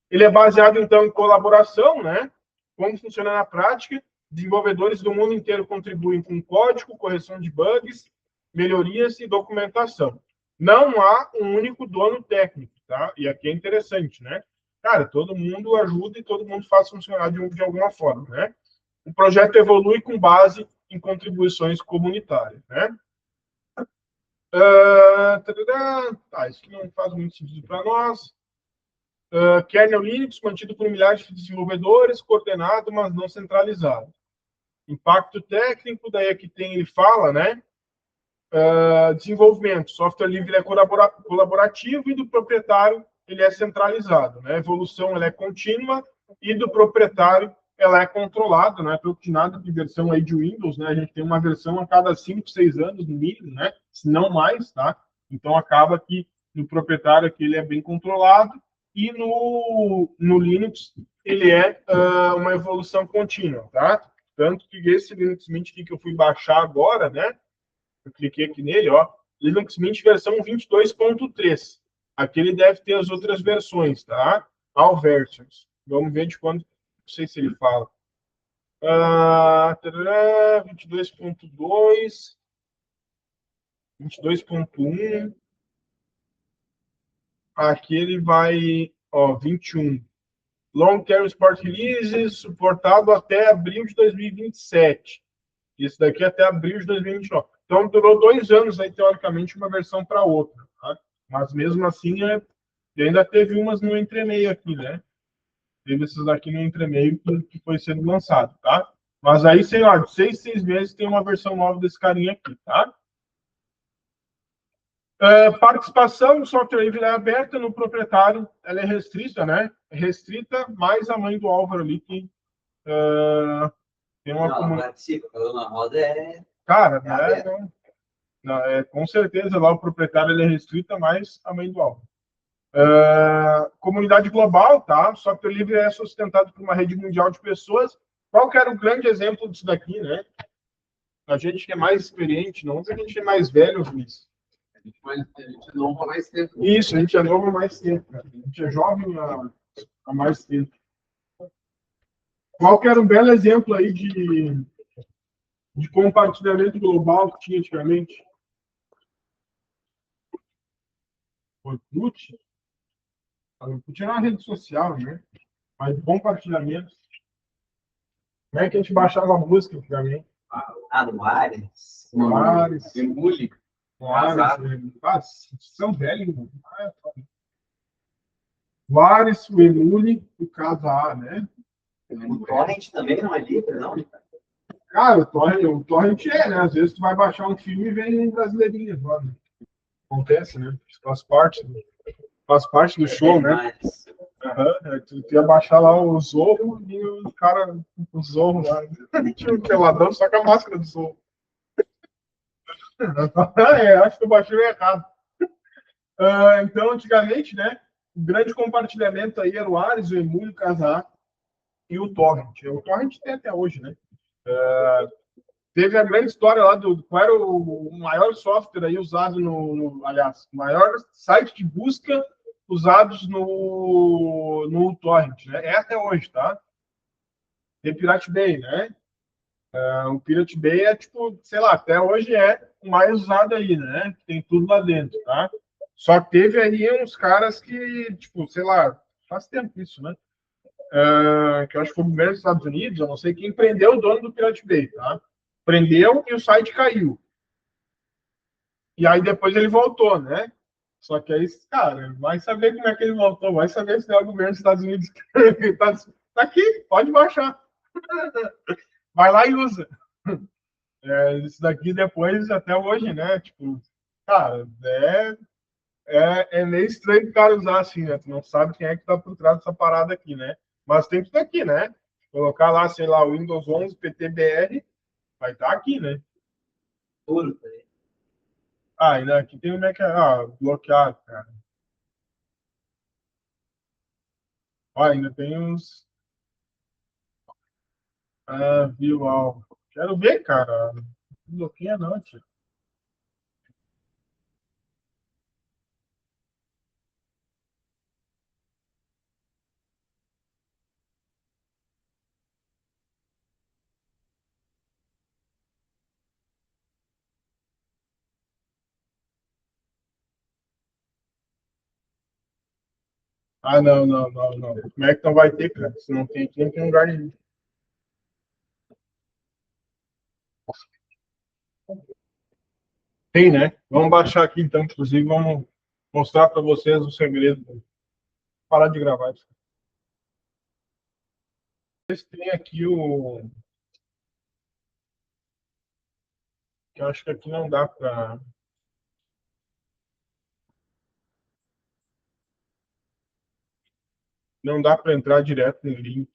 Ele é baseado, então, em colaboração, né? Como funciona na prática. Desenvolvedores do mundo inteiro contribuem com código, correção de bugs, melhorias e documentação. Não há um único dono técnico, tá? E aqui é interessante, né? Cara, todo mundo ajuda e todo mundo faz funcionar de alguma forma, né? O projeto evolui com base em contribuições comunitárias, né? Isso que não faz muito sentido para nós. Kernel Linux, mantido por milhares de desenvolvedores, coordenado, mas não centralizado. Impacto técnico, daí aqui ele fala, né? Desenvolvimento, software livre é colaborativo e do proprietário ele é centralizado, né? Evolução ela é contínua e do proprietário ela é controlada, né? Pelo que nada de versão aí de Windows, né? A gente tem uma versão a cada 5, 6 anos no mínimo, né? Se não mais, tá? Então acaba que no proprietário aqui ele é bem controlado e no Linux ele é uma evolução contínua, tá? Tanto que esse Linux Mint aqui que eu fui baixar agora, né? Eu cliquei aqui nele, ó. Linux Mint versão 22.3. Aqui ele deve ter as outras versões, tá? All versions. Vamos ver de quando. Não sei se ele fala. 22.2. 22.1. Aqui ele vai, ó, 21. Long Term Support Releases, suportado até abril de 2027. Isso daqui até abril de 2029. Então, durou 2 anos, aí, teoricamente, uma versão para outra. Tá? Mas, mesmo assim, ainda teve umas no entremeio aqui, né? Teve esses aqui no entremeio que foi sendo lançado, tá? Mas aí, sei lá, de 6 meses tem uma versão nova desse carinha aqui, tá? Participação no software livre é aberta, no proprietário ela é restrita, né? Restrita, mais a mãe do Álvaro ali, que tem uma comunidade. Participa, falando na roda é. Cara, né? Não, com certeza lá o proprietário ele é restrita, mas a mãe do Álvaro. Comunidade global, tá? Software livre é sustentado por uma rede mundial de pessoas. Qual que era o grande exemplo disso daqui, né? A gente que é mais experiente, não que a gente é mais velho, Luiz. A gente é novo há mais tempo. Isso, a gente é novo há mais tempo, cara. A gente é jovem há mais tempo. Qual que era um belo exemplo aí de compartilhamento global que tinha antigamente? Orkut? A Orkut era uma rede social, né? Mas compartilhamento. Como é que a gente baixava a música antigamente? No Ares. No Ares. Emule. No Ares. São velhos. O Ares, o Emule, o Casa A, né? O Torrent também não é livre, não? Cara, o Torrent né? Às vezes tu vai baixar um filme e vem em brasileirinhas lá, né? Acontece, né? Faz parte do show, né? Tu ia baixar lá o Zorro e o cara, o Zorro lá, tinha um peladão só com a máscara do Zorro. Acho que eu baixei errado. Então, antigamente, né, o grande compartilhamento aí era o Ares, o Emule, o Casa e o Torrent. O Torrent tem até hoje, né? Teve a grande história lá do qual era o maior software aí usado aliás, o maior site de busca usados no Torrent, né? É até hoje, tá? Tem Pirate Bay, né? O Pirate Bay é tipo, sei lá, até hoje é o mais usado aí, né? Tem tudo lá dentro, tá? Só teve aí uns caras que, tipo, sei lá, faz tempo isso, né? Que eu acho que foi o governo dos Estados Unidos, eu não sei quem prendeu o dono do Pirate Bay, tá? Prendeu e o site caiu. E aí depois ele voltou, né? Só que aí, cara, vai saber como é que ele voltou, vai saber se é o governo dos Estados Unidos que tá aqui, pode baixar. Vai lá e usa. Isso daqui depois, até hoje, né? Tipo, cara, é meio estranho o cara usar assim, né? Tu não sabe quem é que tá por trás dessa parada aqui, né? Mas tem tudo aqui, né? Colocar lá, sei lá, o Windows 11 PTBR, vai estar aqui, né? Tudo. Ainda aqui tem o Mac, bloqueado, cara. Ó, ainda tem uns. Ah, viu, ó. Quero ver, cara. Louquinha não, tio. Ah, não, não, não, não. Como é que não vai ter, cara? Se não tem aqui, não tem lugar nenhum. Tem, né? Vamos baixar aqui então, inclusive, vamos mostrar para vocês o segredo. Parar de gravar isso. Vocês têm aqui o. Que eu acho que aqui não dá para. Não dá para entrar direto no link.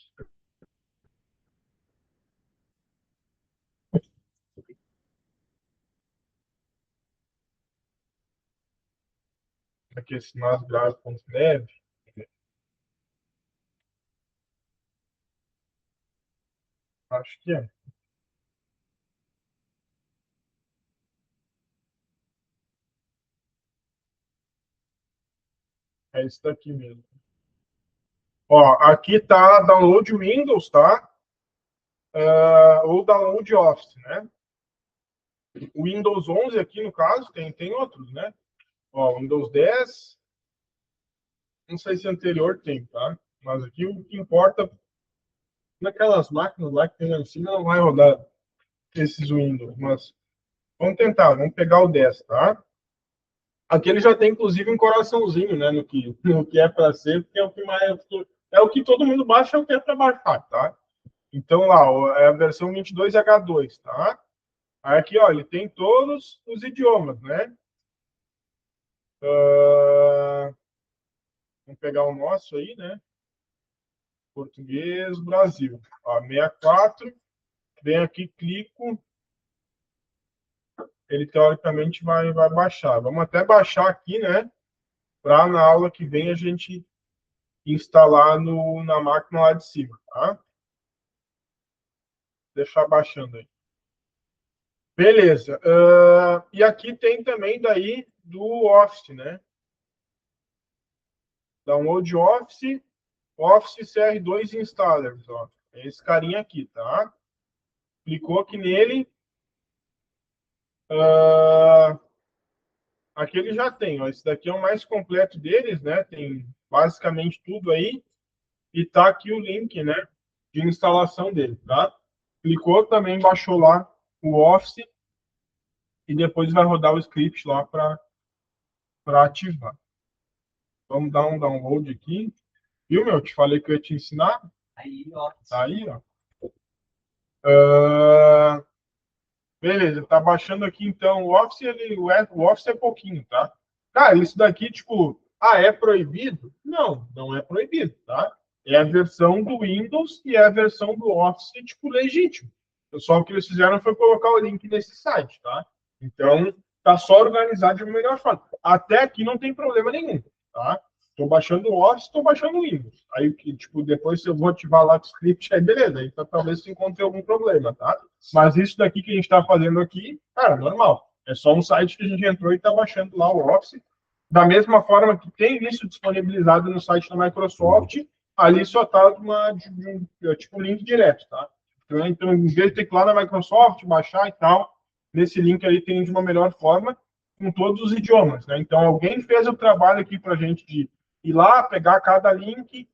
Aqui, esse nasgrave.dev. Acho que é. É isso daqui mesmo. Ó, aqui tá download Windows, tá? Ou download Office, né? O Windows 11 aqui, no caso, tem outros, né? Ó, Windows 10, não sei se anterior tem, tá? Mas aqui o que importa, naquelas máquinas lá que tem lá em cima, não vai rodar esses Windows, mas vamos tentar, vamos pegar o 10, tá? Aqui ele já tem, inclusive, um coraçãozinho, né, no que é para ser, porque é o que mais, é o que todo mundo baixa, é o que é para baixar, tá? Então, lá, ó, é a versão 22H2, tá? Aí aqui, ó, ele tem todos os idiomas, né? Vamos pegar o nosso aí, né? Português, Brasil. Ó, 64, vem aqui, clico, ele teoricamente vai baixar. Vamos até baixar aqui, né? Para na aula que vem a gente instalar na máquina lá de cima, tá? Deixar baixando aí. Beleza. E aqui tem também daí do Office, né? Download Office, Office CR2 Installers, ó. É esse carinha aqui, tá? Clicou aqui nele. Aqui ele já tem, ó. Esse daqui é o mais completo deles, né? Tem basicamente tudo aí. E tá aqui o link, né? De instalação dele, tá? Clicou também, baixou lá o Office e depois vai rodar o script lá para ativar. Vamos dar um download aqui. Viu, meu? Te falei que eu ia te ensinar. Aí, ó. Tá aí, ó. Uh, beleza, tá baixando aqui então o Office, o Office é pouquinho, tá? Cara, isso daqui, tipo, é proibido? Não, não é proibido, tá? É a versão do Windows e é a versão do Office, tipo, legítimo. Só o que eles fizeram foi colocar o link nesse site, tá? Então, tá só organizado de uma melhor forma. Até aqui não tem problema nenhum, tá? Estou baixando o Office, estou baixando o Windows. Aí, tipo, depois se eu vou ativar lá o script, aí beleza. Então, talvez se encontre algum problema, tá? Mas isso daqui que a gente está fazendo aqui, cara, normal. É só um site que a gente entrou e está baixando lá o Office. Da mesma forma que tem isso disponibilizado no site da Microsoft, ali só está tipo, link direto, tá? Então, em vez de ter que ir lá na Microsoft, baixar e tal, nesse link ali tem de uma melhor forma, com todos os idiomas, né? Então, alguém fez o trabalho aqui para a gente de ir lá, pegar cada link,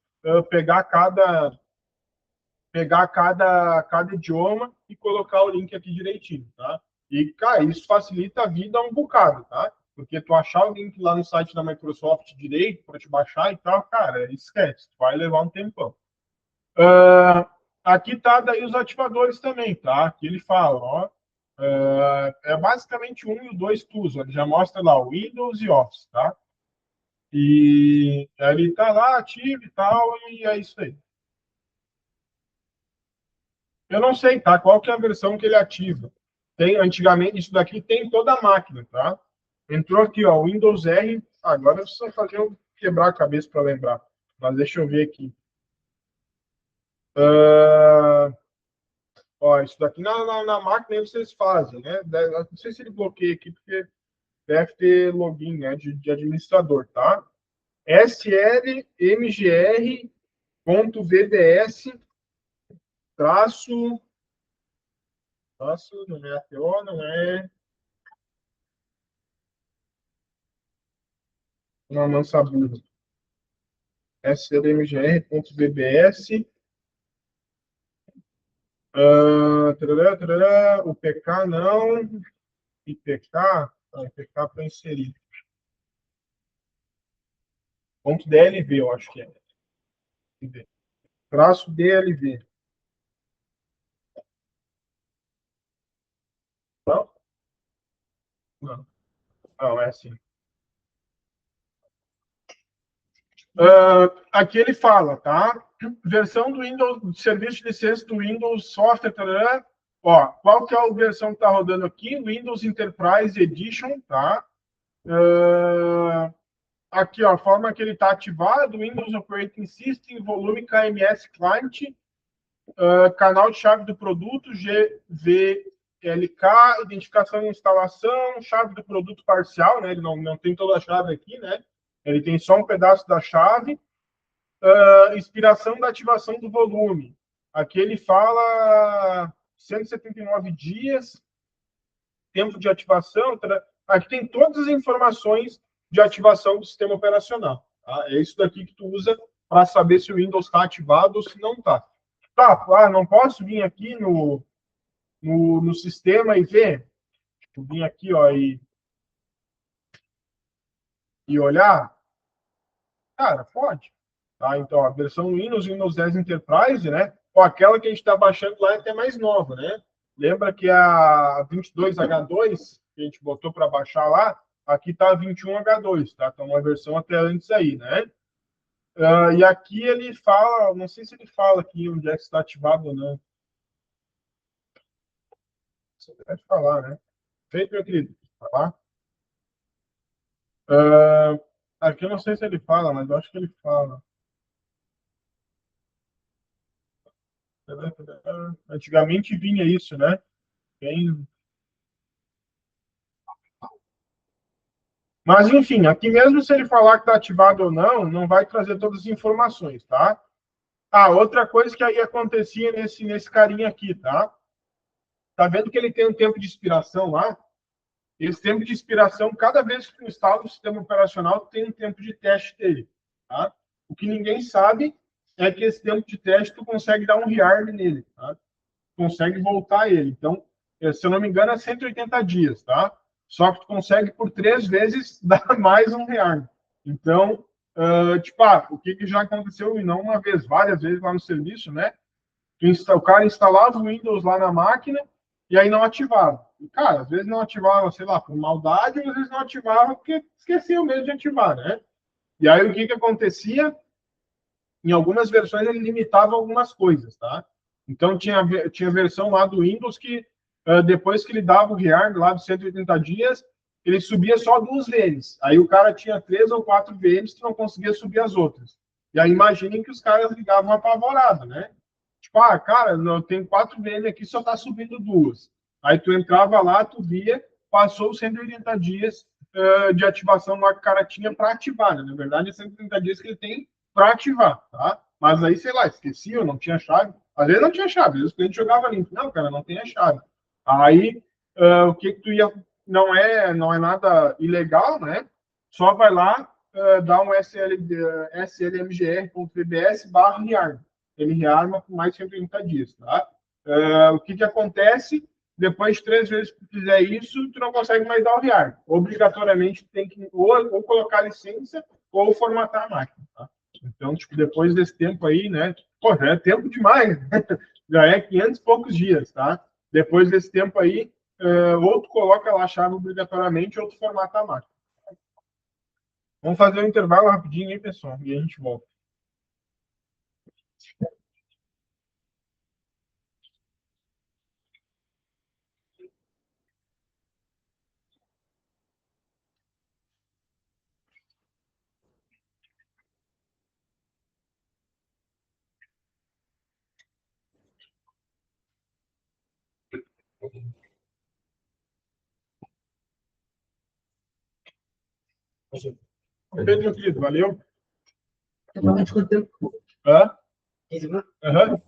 pegar cada idioma e colocar o link aqui direitinho, tá? E, cara, isso facilita a vida um bocado, tá? Porque tu achar o link lá no site da Microsoft direito para te baixar e tal, cara, esquece, vai levar um tempão. Aqui tá daí os ativadores também, tá? Aqui ele fala, ó, é basicamente um e o dois tools, ele já mostra lá o Windows e Office, tá? E ele tá lá ativo e tal, e é isso aí. Eu não sei, tá? Qual que é a versão que ele ativa? Tem, antigamente, isso daqui tem toda a máquina, tá? Entrou aqui, ó, Windows R. Agora eu preciso fazer quebrar a cabeça para lembrar. Mas deixa eu ver aqui. Ah, ó, isso daqui na máquina aí vocês fazem, né? Não sei se ele bloqueia aqui, porque deve ter login, né, de administrador, tá? slmgr.vbs traço, não é ATO, não é uma mansa burra. slmgr.vbs tarará, tarará, o PK não, IPK, IPK para inserir. Ponto DLV, eu acho que é. Traço DLV. Não? Não, não é assim. Aqui ele fala, tá? Versão do Windows, serviço de licença do Windows Software, tarará. Ó, qual que é a versão que está rodando aqui? Windows Enterprise Edition, tá? Aqui, ó, a forma que ele está ativado, Windows Operating System, volume KMS Client, canal de chave do produto, GVLK, identificação e instalação, chave do produto parcial, né? Ele não tem toda a chave aqui, né? Ele tem só um pedaço da chave. Inspiração da ativação do volume. Aqui ele fala 179 dias, tempo de ativação. Aqui tem todas as informações de ativação do sistema operacional. Tá? É isso daqui que tu usa para saber se o Windows está ativado ou se não está. Tá, não posso vir aqui no sistema e ver. Vou vir aqui, ó, e olhar. Cara, pode. Tá? Então, a versão Windows 10 Enterprise, né? Ó, aquela que a gente está baixando lá é até mais nova, né? Lembra que a 22H2, que a gente botou para baixar lá, aqui está a 21H2, tá? Então, uma versão até antes aí, né? E aqui ele fala, não sei se ele fala aqui onde é que está ativado ou não. Você deve falar, né? Feito, meu querido. Falar. Aqui eu não sei se ele fala, mas eu acho que ele fala. Antigamente vinha isso, né? Tem. Mas, enfim, aqui mesmo se ele falar que está ativado ou não, não vai trazer todas as informações, tá? Outra coisa que aí acontecia nesse carinha aqui, tá? Tá vendo que ele tem um tempo de expiração lá? Esse tempo de expiração, cada vez que tu instala o sistema operacional, tem um tempo de teste dele, tá? O que ninguém sabe é que esse tempo de teste tu consegue dar um rearm nele, tá? Consegue voltar ele. Então, se eu não me engano, é 180 dias, tá? Só que tu consegue por 3 vezes dar mais um real. Então, o que já aconteceu, e não uma vez, várias vezes lá no serviço, né? O cara instalava o Windows lá na máquina e aí não ativava. E, cara, às vezes não ativava, sei lá, por maldade, às vezes não ativava porque esqueceu mesmo de ativar, né? E aí o que acontecia? Em algumas versões ele limitava algumas coisas, tá? Então tinha versão lá do Windows que depois que ele dava o rearm lá de 180 dias, ele subia só 2 vezes. Aí o cara tinha 3 ou 4 vezes que não conseguia subir as outras. E aí imaginem que os caras ligavam apavorados, né? Tipo, cara, não, tem 4 vezes aqui, só tá subindo 2. Aí tu entrava lá, tu via, passou os 180 dias de ativação lá que o cara tinha para ativar, né? Na verdade, é 180 dias que ele tem para ativar, tá? Mas aí, sei lá, esqueci, eu não tinha chave. Às vezes não tinha chave, às vezes o cliente jogava limpo. Não, cara, não tem a chave. Aí, o que tu ia... Não é nada ilegal, né? Só vai lá, dá um slmgr.vbs/rearm. Ele rearma por mais 180 dias, tá? O que acontece? Depois de 3 vezes que tu fizer isso, tu não consegue mais dar o rearm. Obrigatoriamente, tem que ou colocar licença ou formatar a máquina, tá? Então, tipo, depois desse tempo aí, né? Pô, já é tempo demais, né? Já é 500 e poucos dias, tá? Depois desse tempo aí, ou tu coloca lá a chave obrigatoriamente, ou tu formata a máquina. Vamos fazer um intervalo rapidinho aí, pessoal, e a gente volta. Perfeito, meu querido. Valeu. Normalmente quanto tempo? Hã? 15 minutos? Aham.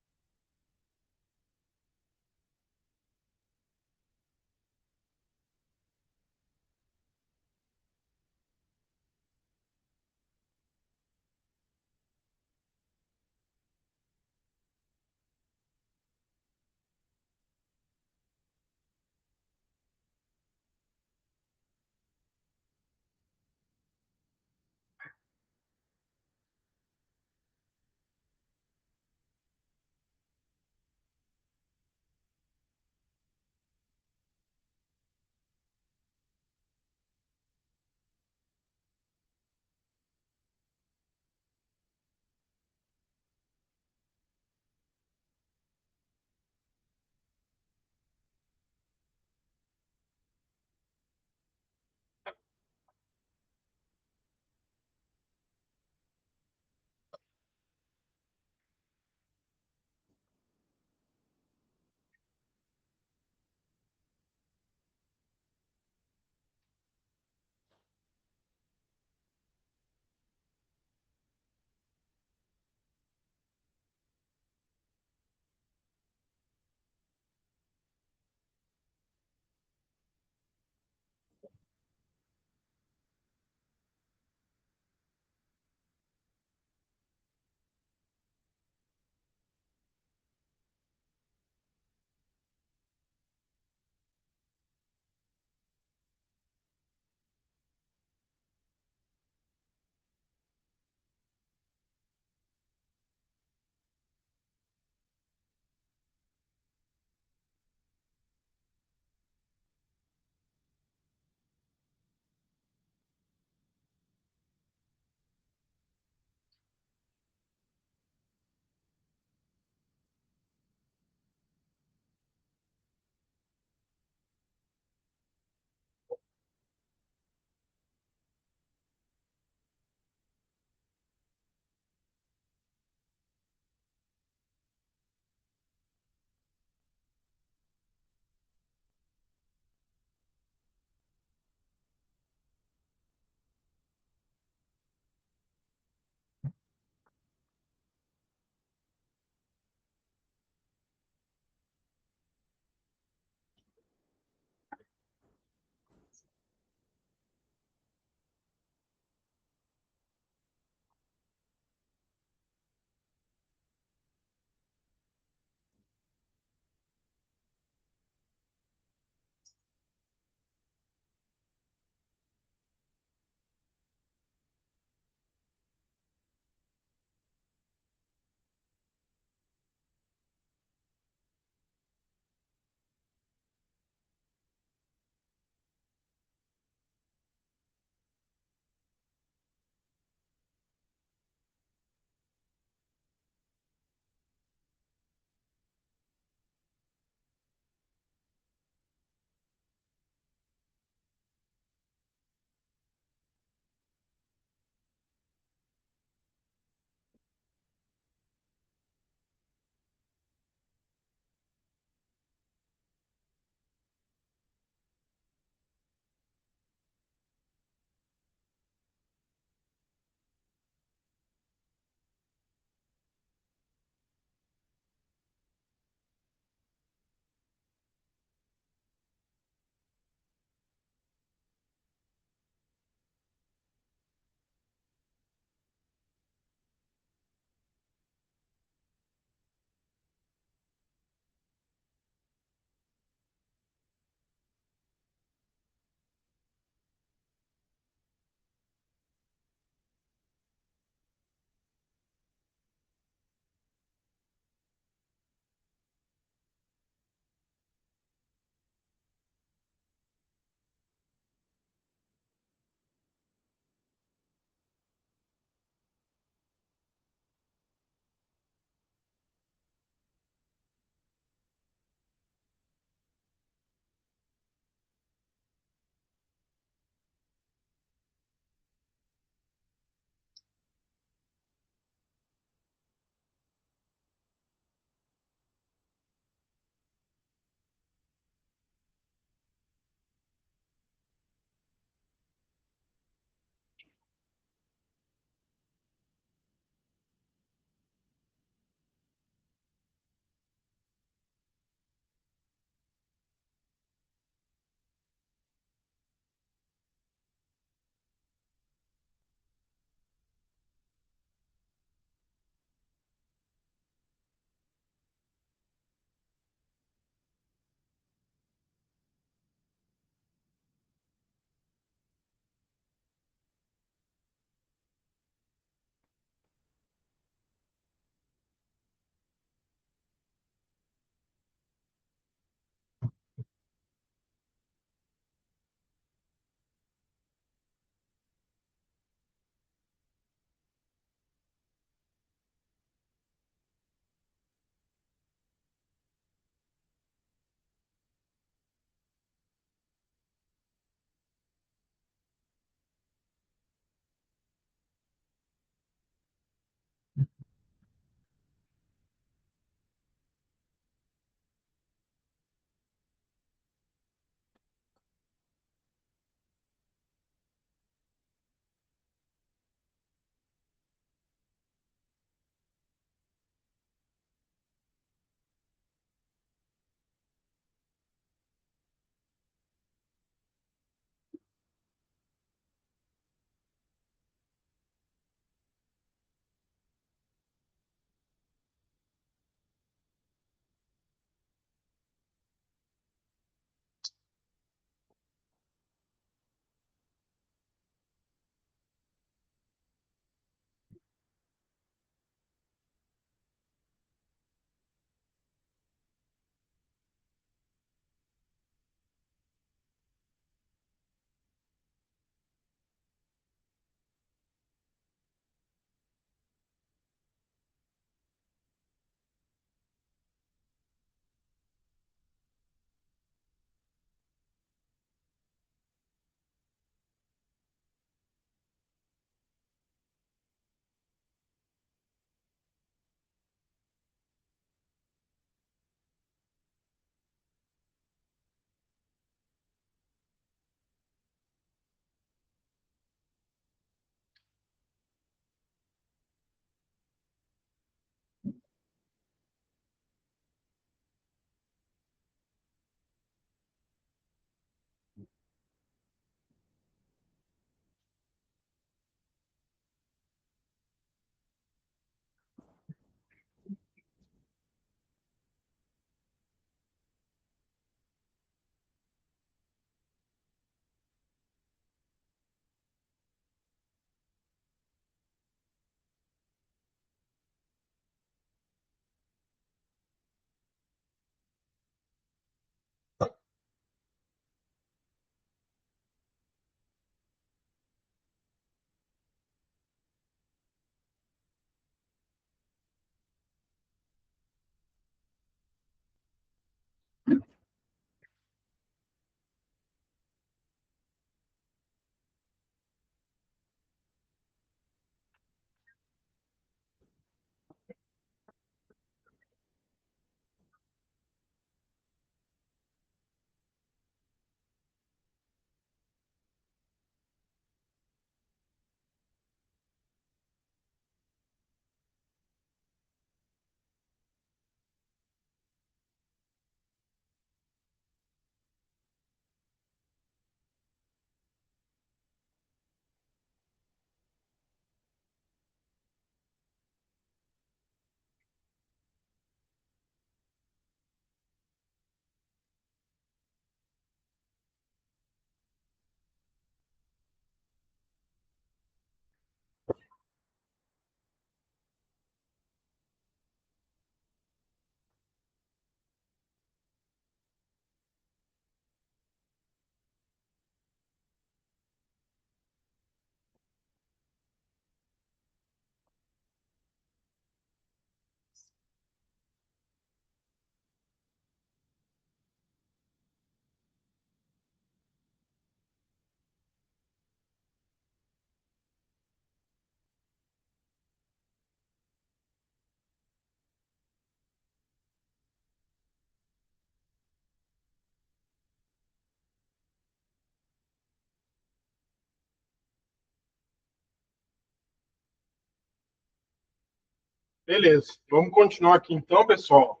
Beleza, vamos continuar aqui então, pessoal.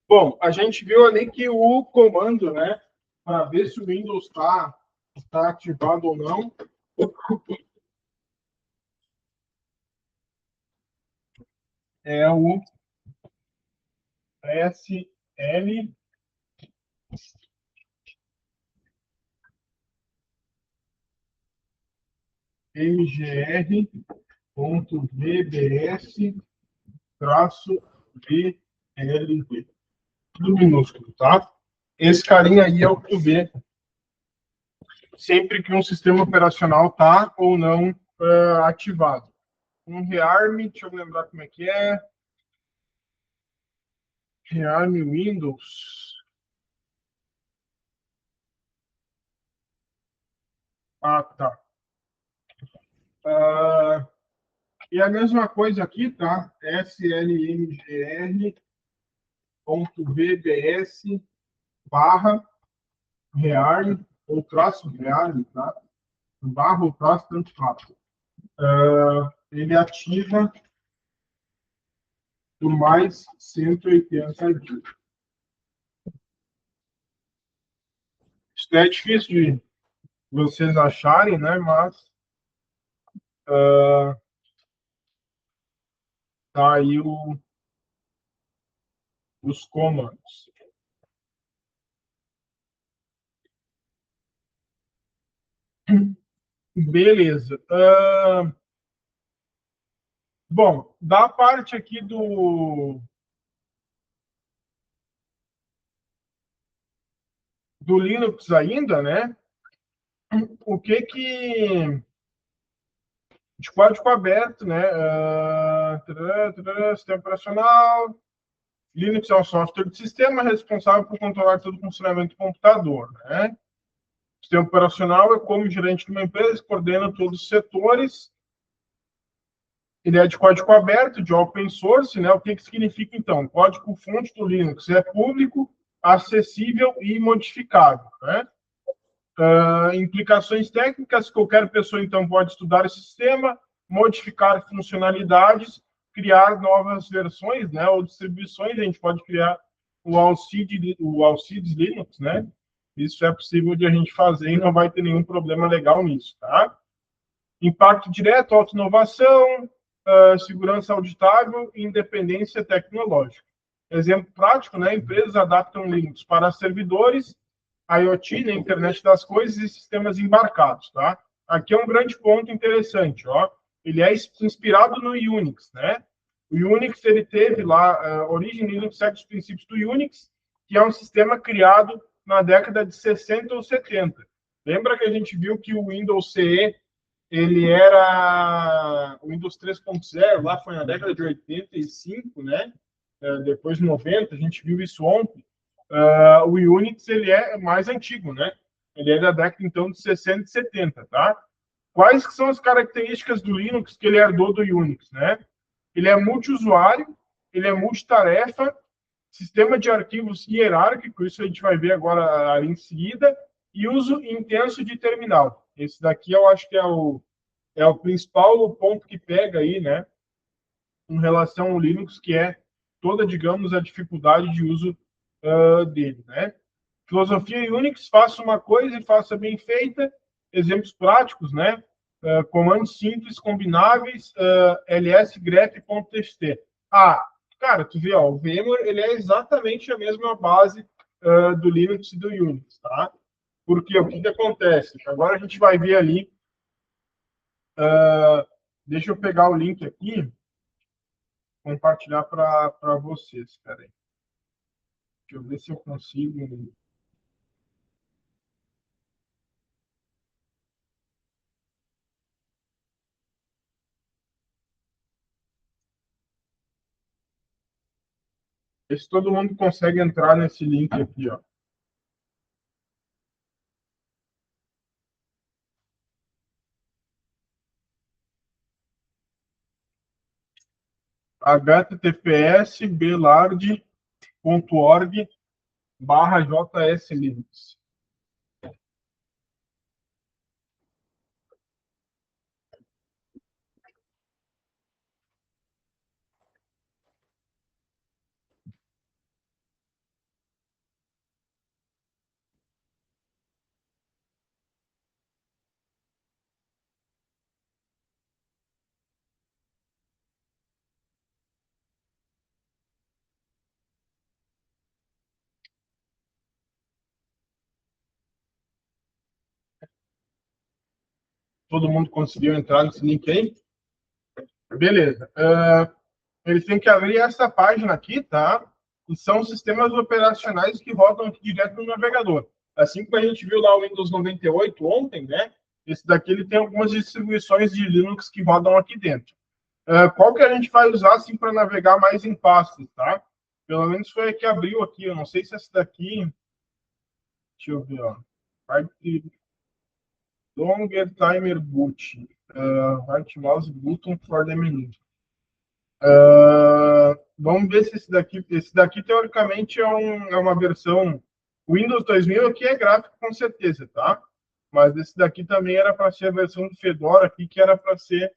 Bom, a gente viu ali que o comando, né, para ver se o Windows está ativado ou não, é o SL mgr.vbs-blb. Tudo minúsculo, tá? Esse carinha aí é o que tu vê sempre que um sistema operacional tá ou não ativado. Um rearm, deixa eu lembrar como é que é. Rearm Windows. Ah, tá. E a mesma coisa aqui, tá? slmgr.vbs barra rearm ou traço rearm, tá? Barra ou traço, tanto faz. Ele ativa por mais 180 dias. Isso é difícil de vocês acharem, né? Mas tá aí os comandos. Beleza. Bom, da parte aqui do Linux ainda, né? O que de código aberto, né? Sistema operacional. Linux é um software de sistema responsável por controlar todo o funcionamento do computador, né? O sistema operacional é como gerente de uma empresa, coordena todos os setores. Ele é de código aberto, de open source, né? O que significa, então? O código-fonte do Linux é público, acessível e modificável, né? Implicações técnicas, qualquer pessoa, então, pode estudar esse sistema, modificar funcionalidades, criar novas versões, né, ou distribuições. A gente pode criar o Alcides Linux, né? Isso é possível de a gente fazer e não vai ter nenhum problema legal nisso, tá? Impacto direto, autoinovação, segurança auditável e independência tecnológica. Exemplo prático, né? Empresas adaptam Linux para servidores, IoT, né, internet das coisas e sistemas embarcados, tá? Aqui é um grande ponto interessante, ó. Ele é inspirado no Unix, né? O Unix, ele teve lá, a origem Linux segue os princípios do Unix, que é um sistema criado na década de 60 ou 70. Lembra que a gente viu que o Windows CE, ele era o Windows 3.0, lá foi na década de 85, né? Depois de 90, a gente viu isso ontem. O Unix, ele é mais antigo, né? Ele é da década, então, de 60 e 70, tá? Quais que são as características do Linux que ele herdou do Unix, né? Ele é multiusuário, ele é multitarefa, sistema de arquivos hierárquico, isso a gente vai ver agora em seguida, e uso intenso de terminal. Esse daqui eu acho que é o principal ponto que pega aí, né? Em relação ao Linux, que é toda, digamos, a dificuldade de uso dele, né? Filosofia Unix, faça uma coisa e faça bem feita. Exemplos práticos, né? Comandos simples, combináveis, ls-grep.txt. Cara, tu vê, ó, o VMware, ele é exatamente a mesma base do Linux e do Unix, tá? Porque o que acontece? Agora a gente vai ver ali, deixa eu pegar o link aqui, compartilhar para vocês, espera aí. Deixa eu ver se eu consigo. Ver se todo mundo consegue entrar nesse link aqui, ó. https://belard.org/jslinux. todo mundo conseguiu entrar nesse link aí. Beleza. Eles têm que abrir essa página aqui, tá? E são sistemas operacionais que rodam aqui direto no navegador. Assim como a gente viu lá o Windows 98 ontem, né? Esse daqui ele tem algumas distribuições de Linux que rodam aqui dentro. Qual que a gente vai usar assim para navegar mais em pastas, tá? Pelo menos foi a que abriu aqui. Eu não sei se essa daqui. Deixa eu ver, ó. Longer timer boot. Right mouse button for the menu. Vamos ver se esse daqui teoricamente é uma versão Windows 2000 aqui é gráfico com certeza, tá? Mas esse daqui também era para ser a versão do Fedora aqui, que era para ser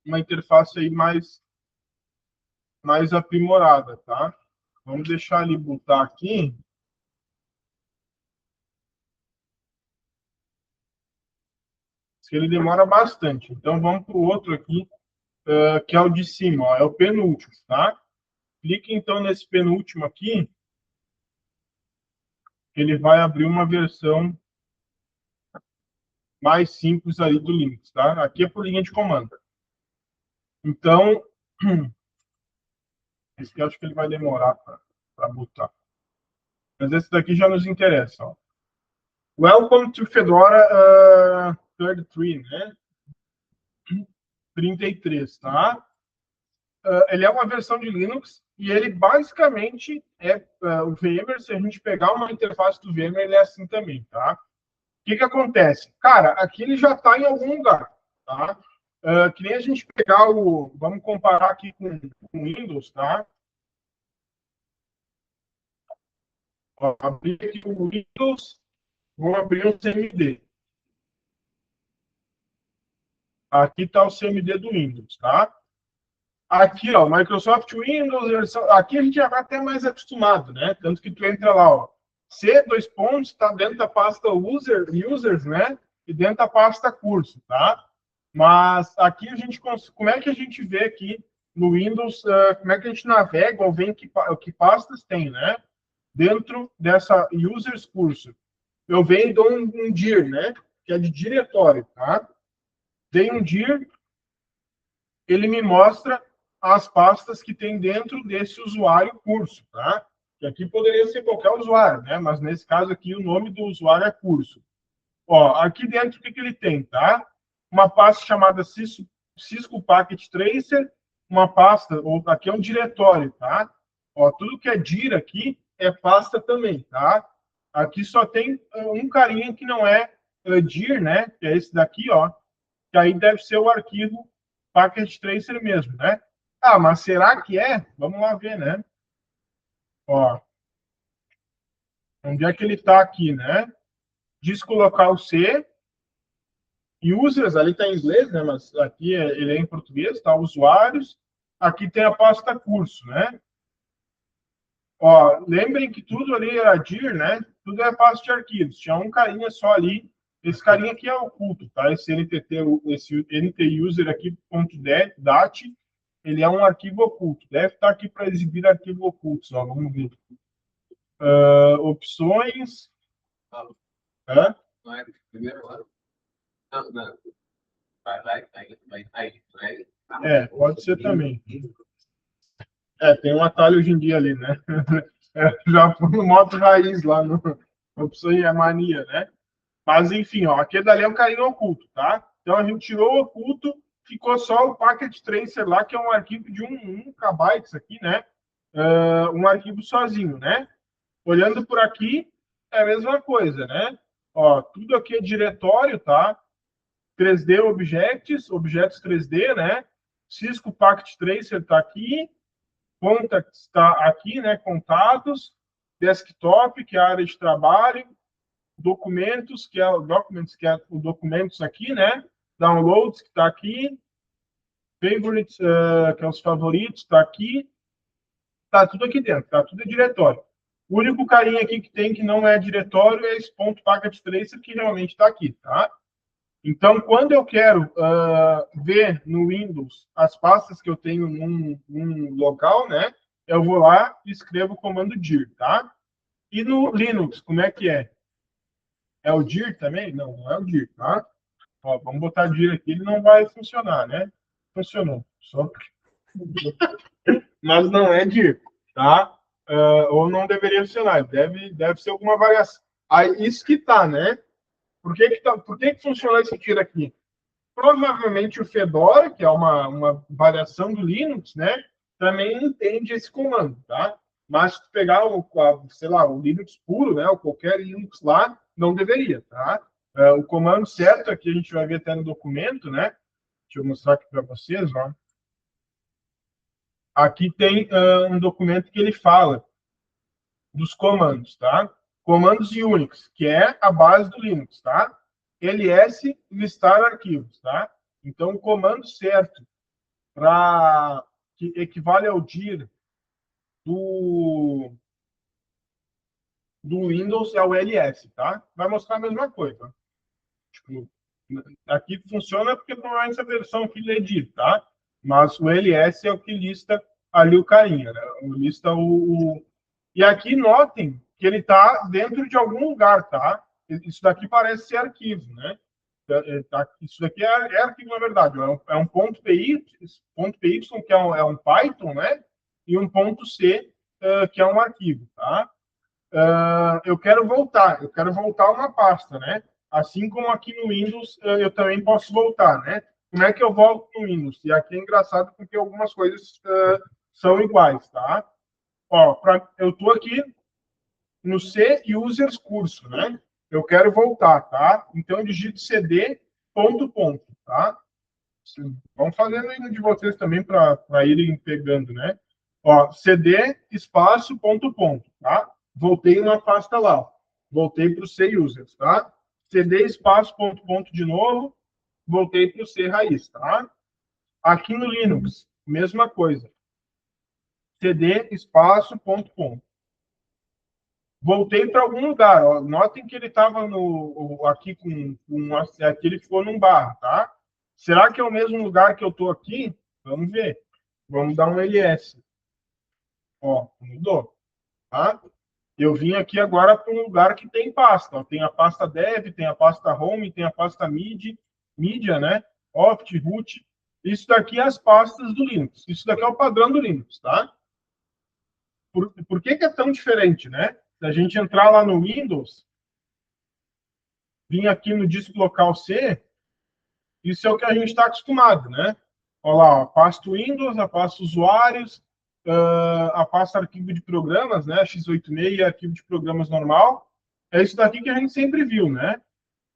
uma interface aí mais aprimorada, tá? Vamos deixar ele botar aqui. Que ele demora bastante. Então, vamos para o outro aqui, que é o de cima, ó, é o penúltimo, tá? Clique, então, nesse penúltimo aqui, ele vai abrir uma versão mais simples aí do Linux, tá? Aqui é por linha de comando. Então, esse aqui eu acho que ele vai demorar para botar. Mas esse daqui já nos interessa, ó. Welcome to Fedora 33, né? 33, tá? Ele é uma versão de Linux e ele basicamente é o VMware. Se a gente pegar uma interface do VMware, ele é assim também, tá? O que acontece? Cara, aqui ele já está em algum lugar, tá? Que nem a gente pegar vamos comparar aqui com Windows, tá? Ó, abrir aqui o Windows, vou abrir um CMD. Aqui está o CMD do Windows, tá? Aqui, ó, Microsoft Windows, aqui a gente já vai até mais acostumado, né? Tanto que tu entra lá, ó, C2 pontos, tá dentro da pasta users, né? E dentro da pasta curso, tá? Mas aqui a gente, como é que a gente vê aqui no Windows, como é que a gente navega ou vê que pastas tem, né? Dentro dessa users curso. Eu venho e dou um dir, né? Que é de diretório, tá? Dei um dir, ele me mostra as pastas que tem dentro desse usuário curso, tá? Que aqui poderia ser qualquer usuário, né? Mas nesse caso aqui o nome do usuário é curso. Ó, aqui dentro o que ele tem, tá? Uma pasta chamada Cisco Packet Tracer, uma pasta, ou aqui é um diretório, tá? Ó, tudo que é dir aqui é pasta também, tá? Aqui só tem um carinha que não é dir, né? Que é esse daqui, ó. Que aí deve ser o arquivo Packet Tracer mesmo, né? Ah, mas será que é? Vamos lá ver, né? Ó, onde é que ele está aqui, né? Disco local C, users, ali está em inglês, né? Mas aqui ele é em português, tá? Usuários. Aqui tem a pasta curso, né? Ó, lembrem que tudo ali era dir, né? Tudo é pasta de arquivos. Tinha um carinha só ali. Esse carinha aqui é oculto, tá? Esse NT user aqui, .dat, ele é um arquivo oculto. Deve estar aqui para exibir arquivo oculto, ó. Vamos ver. Opções. Não é primeiro ano? Não. Vai. Pode ser também. Tem um atalho hoje em dia ali, né? Já foi no modo raiz lá no opções e a mania, né? Mas, enfim, ó, aquele dali é um carinho oculto, tá? Então, a gente tirou o oculto, ficou só o Packet Tracer lá, que é um arquivo de 1 KB aqui, né? Um arquivo sozinho, né? Olhando por aqui, é a mesma coisa, né? Ó, tudo aqui é diretório, tá? 3D Objects, objetos 3D, né? Cisco Packet Tracer está aqui, Contacts está aqui, né? Contatos, Desktop, que é a área de trabalho, Documentos, que é o Documentos aqui, né? Downloads, que está aqui, Favorites, que é os favoritos, está aqui, está tudo aqui dentro, tá? Tudo é diretório. O único carinha aqui que tem que não é diretório é esse ponto Packet Tracer, que realmente está aqui, tá? Então, quando eu quero ver no Windows as pastas que eu tenho num local, né? Eu vou lá e escrevo o comando dir, tá? E no Linux, como é que é? É o dir também? Não, não é o dir, tá? Ó, vamos botar dir aqui, ele não vai funcionar, né? Funcionou. Só mas não é dir, tá? Ou não deveria funcionar. Deve ser alguma variação. Aí, isso que tá, né? Por que funciona esse dir aqui? Provavelmente o Fedora, que é uma variação do Linux, né? Também entende esse comando, tá? Mas se pegar sei lá, o Linux puro, né? Ou qualquer Linux lá, não deveria, tá? O comando certo aqui a gente vai ver até no documento, né? Deixa eu mostrar aqui para vocês, ó. Aqui tem um documento que ele fala dos comandos, tá? Comandos Unix, que é a base do Linux, tá? ls listar arquivos, tá? Então, o comando certo que equivale ao dir do Windows é o ls, tá? Vai mostrar a mesma coisa. Tipo, aqui funciona porque provavelmente essa versão aqui lê dir, tá? Mas o ls é o que lista ali o carinha, né? Lista E aqui notem que ele está dentro de algum lugar, tá? Isso daqui parece ser arquivo, né? Isso daqui é arquivo, na verdade. É um ponto .py, que é um Python, né? E um ponto .c, que é um arquivo, tá? Eu quero voltar uma pasta, né? Assim como aqui no Windows, eu também posso voltar, né? Como é que eu volto no Windows? E aqui é engraçado porque algumas coisas são iguais, tá? Ó, eu estou aqui no C users curso, né? Eu quero voltar, tá? Então eu digito cd ponto, tá? Vamos fazendo aí de vocês também para irem pegando, né? Ó, cd espaço ponto, tá? Voltei uma pasta lá. Voltei para o C users, tá? cd espaço ponto de novo. Voltei para o C raiz, tá? Aqui no Linux, mesma coisa. cd espaço ponto. Voltei para algum lugar. Ó. Notem que ele estava aqui aqui ele ficou num barra, tá? Será que é o mesmo lugar que eu estou aqui? Vamos ver. Vamos dar um ls. Ó, mudou, tá? Eu vim aqui agora para um lugar que tem pasta. Ó. Tem a pasta dev, tem a pasta home, tem a pasta mídia, né? Opt, root. Isso daqui é as pastas do Linux. Isso daqui é o padrão do Linux, tá? Por que é tão diferente, né? Se a gente entrar lá no Windows, vir aqui no disco local C, isso é o que a gente está acostumado, né? Olha lá, a pasta Windows, a pasta usuários, a pasta arquivo de programas, né? x86, arquivo de programas normal. É isso daqui que a gente sempre viu, né?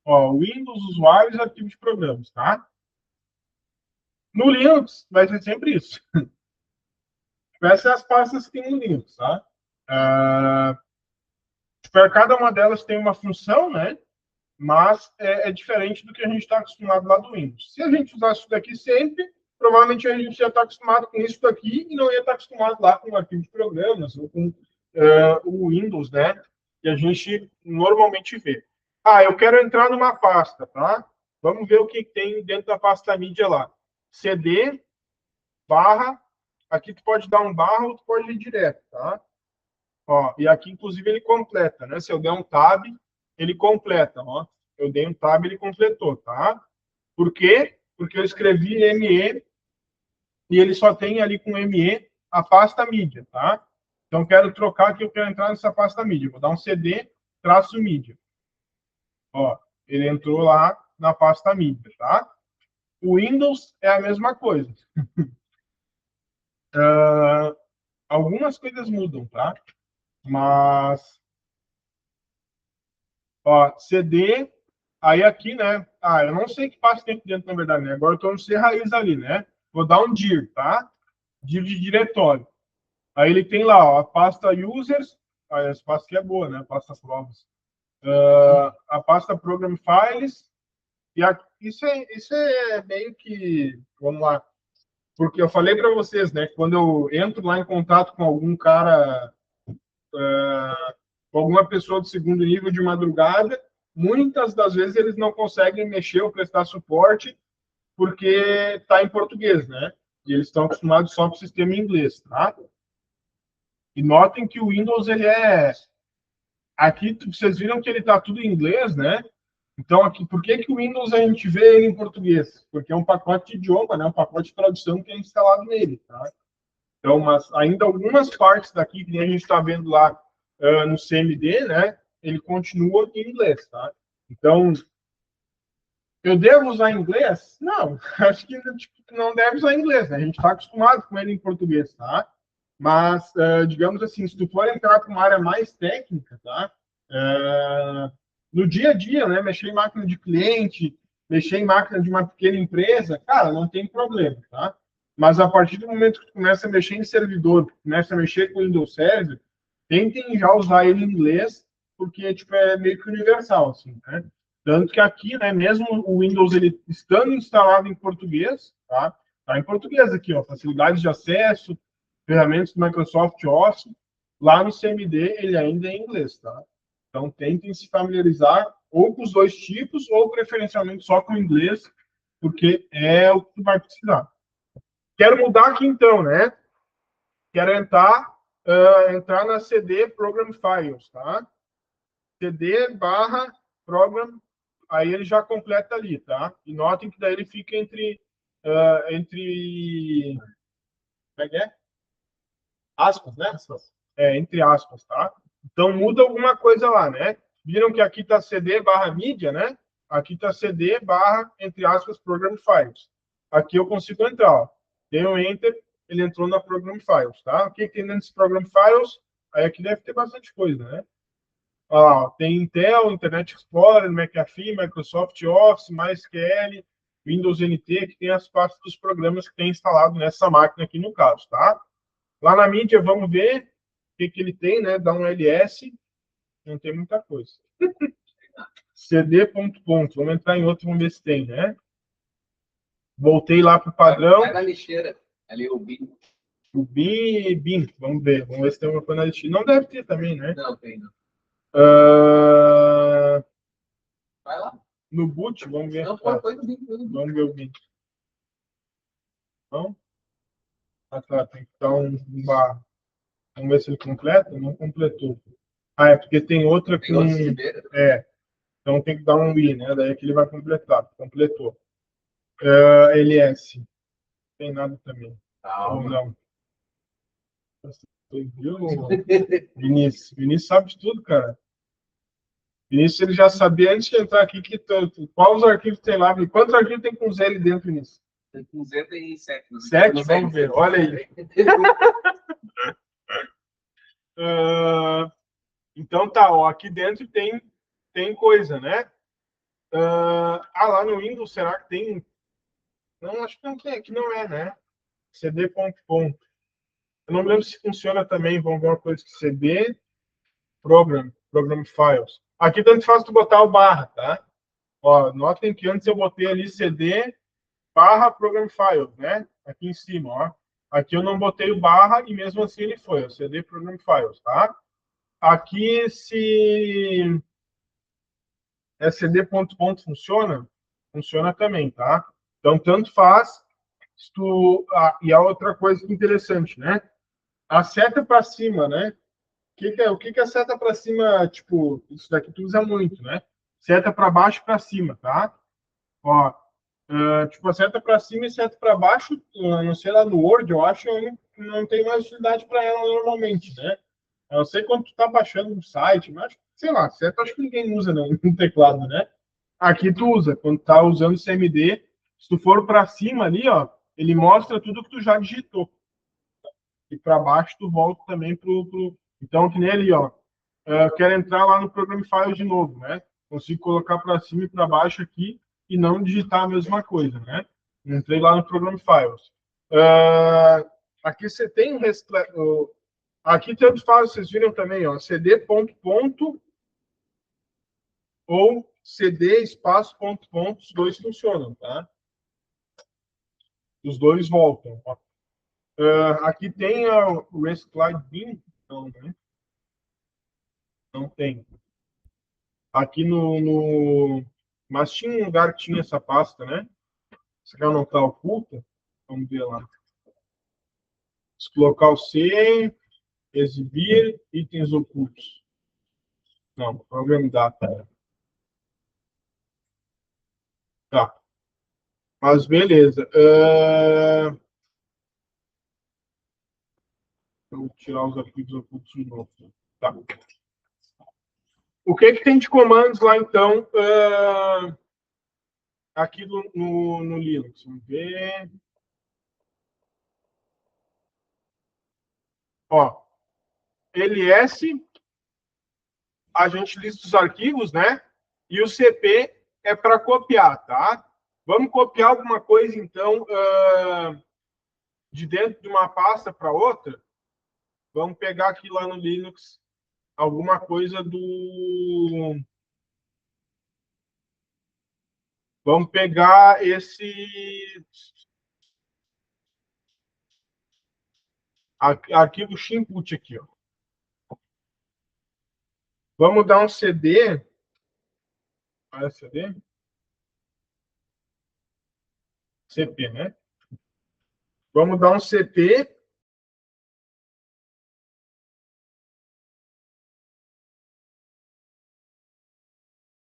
Ó, Windows, usuários, arquivo de programas, tá? No Linux, vai ser sempre isso. Essas são as pastas que tem no Linux, tá? Para cada uma delas tem uma função, né? Mas é diferente do que a gente está acostumado lá do Windows. Se a gente usasse isso daqui sempre, provavelmente a gente ia estar acostumado com isso daqui e não ia estar acostumado lá com o arquivo de programas ou com o Windows, né? Que a gente normalmente vê. Eu quero entrar numa pasta, tá? Vamos ver o que tem dentro da pasta mídia lá. cd barra, aqui tu pode dar um barra ou tu pode ir direto, tá? Ó, e aqui, inclusive, ele completa, né? Se eu der um tab, ele completa, ó. Eu dei um tab, ele completou, tá? Por quê? Porque eu escrevi ME e ele só tem ali com ME a pasta mídia, tá? Então, quero trocar aqui, eu quero entrar nessa pasta mídia. Vou dar um CD, traço mídia. Ó, ele entrou lá na pasta mídia, tá? O Windows é a mesma coisa. Algumas coisas mudam, tá? Mas, ó, CD, aí aqui, né? Eu não sei que pasta tem aqui dentro, na verdade, né? Agora eu estou no C raiz ali, né? Vou dar um dir, tá? Dir de diretório. Aí ele tem lá, ó, a pasta users, essa pasta aqui é boa, né? A pasta provas. A pasta program files, e isso é meio que, vamos lá, porque eu falei para vocês, né? Quando eu entro lá em contato com algum cara, com alguma pessoa do segundo nível de madrugada, muitas das vezes eles não conseguem mexer ou prestar suporte porque está em português, né? E eles estão acostumados só com o sistema em inglês, tá? E notem que o Windows ele é aqui vocês viram que ele está tudo em inglês, né? Então, aqui, por que que o Windows a gente vê ele em português? Porque é um pacote de idioma, né? Um pacote de tradução que é instalado nele, tá? Então, mas ainda algumas partes daqui, que nem a gente está vendo lá no CMD, né? Ele continua em inglês, tá? Então, eu devo usar inglês? Não, acho que tipo, não deve usar inglês, né? A gente está acostumado com ele em português, tá? Mas, digamos assim, se tu for entrar para uma área mais técnica, tá? No dia a dia, né? Mexer em máquina de cliente, mexer em máquina de uma pequena empresa, cara, não tem problema, tá? Mas a partir do momento que tu começa a mexer em servidor, começa a mexer com o Windows Server, tentem já usar ele em inglês, porque tipo, é meio que universal, assim, né? Tanto que aqui, né, mesmo o Windows ele estando instalado em português, tá? Tá em português aqui, ó, facilidades de acesso, ferramentas do Microsoft Office, lá no CMD ele ainda é em inglês, tá? Então tentem se familiarizar ou com os dois tipos ou preferencialmente só com o inglês, porque é o que vai precisar. Quero mudar aqui então, né? Quero entrar na CD Program Files, tá? CD barra Program, aí ele já completa ali, tá? E notem que daí ele fica entre como é que é? Aspas, né? Entre aspas, tá? Então muda alguma coisa lá, né? Viram que aqui está CD barra mídia, né? Aqui está CD barra, entre aspas, Program Files. Aqui eu consigo entrar, ó. Dei um Enter, ele entrou na Program Files, tá? O que tem dentro desse Program Files? Aí aqui deve ter bastante coisa, né? Ó, tem Intel, Internet Explorer, McAfee, Microsoft Office, MySQL, Windows NT, que tem as pastas dos programas que tem instalado nessa máquina aqui no caso, tá? Lá na mídia, vamos ver o que ele tem, né? Dá um ls, não tem muita coisa. CD ponto. Vamos entrar em outro, vamos ver se tem, né? Voltei lá para o padrão. Vai na lixeira, ali o BIM. O BIM, vamos ver se tem uma coisa na lixeira. Não deve ter também, né? Não, tem não. Vai lá. No boot, vamos ver. Não, foi no BIM. Vamos ver o BIM. Não? Ah, tá, tem que dar um barra. Vamos ver se ele completa. Não completou. Ah, é porque tem outra Tem com... outro Ribeira. Então tem que dar um I, né? Daí é que ele vai completar. Completou. LS. Não tem nada também. Ou não. Viu, Vinícius? Vinícius sabe de tudo, cara. Vinícius, ele já sabia antes de entrar aqui qual os arquivos tem lá. Quantos arquivos tem com ZL dentro, Vinícius? Tem com Z tem 7. 7? Vamos ver. Olha aí. Então tá, ó, aqui dentro tem coisa, né? Lá no Windows, será que tem? Não, acho que não tem, aqui não é, né? CD ponto. Eu não lembro se funciona também, vamos ver uma coisa que CD Program Files. Aqui tanto faz tu botar o barra, tá? Ó, notem que antes eu botei ali CD barra Program Files, né? Aqui em cima, ó. Aqui eu não botei o barra e mesmo assim ele foi, ó, CD Program Files, tá? Aqui se CD ponto funciona? Funciona também, tá? Então, tanto faz. E a outra coisa interessante, né? A seta para cima, né? O que é a seta para cima? Tipo, isso daqui tu usa muito, né? Seta para baixo e para cima, tá? Ó, tipo, a seta para cima e seta para baixo, não sei lá no Word, eu acho, eu não tenho mais utilidade para ela normalmente, né? Eu sei quando tu tá baixando um site, mas sei lá, seta acho que ninguém usa no teclado, né? Aqui tu usa, quando tá usando CMD, se tu for para cima ali, ó, ele mostra tudo que tu já digitou. E para baixo tu volta também pro... Então, que nem ali, ó. Eu quero entrar lá no Program Files de novo, né? Consigo colocar para cima e para baixo aqui e não digitar a mesma coisa, né? Entrei lá no Program Files. Aqui você tem... Aqui tem outros files, vocês viram também, ó. CD ponto ou CD espaço ponto, os dois funcionam, tá? Os dois voltam. Aqui tem o Resclide Bin? Não, né? Não tem. Aqui Mas tinha um lugar que tinha essa pasta, né? Se ela não está oculta, vamos ver lá. Local C, exibir, itens ocultos. Não, Program Data. Tá. Mas beleza. Vou tirar os arquivos ocultos de novo. Tá. O que tem de comandos lá, então, aqui no Linux? Vamos ver. Ó, ls, a gente lista os arquivos, né? E o cp é para copiar, tá? Vamos copiar alguma coisa, então, de dentro de uma pasta para outra? Vamos pegar aqui lá no Linux alguma coisa do... Vamos pegar esse arquivo Shinput aqui, ó. Vamos dar um CD. Olha, CD? CP, né? Vamos dar um CP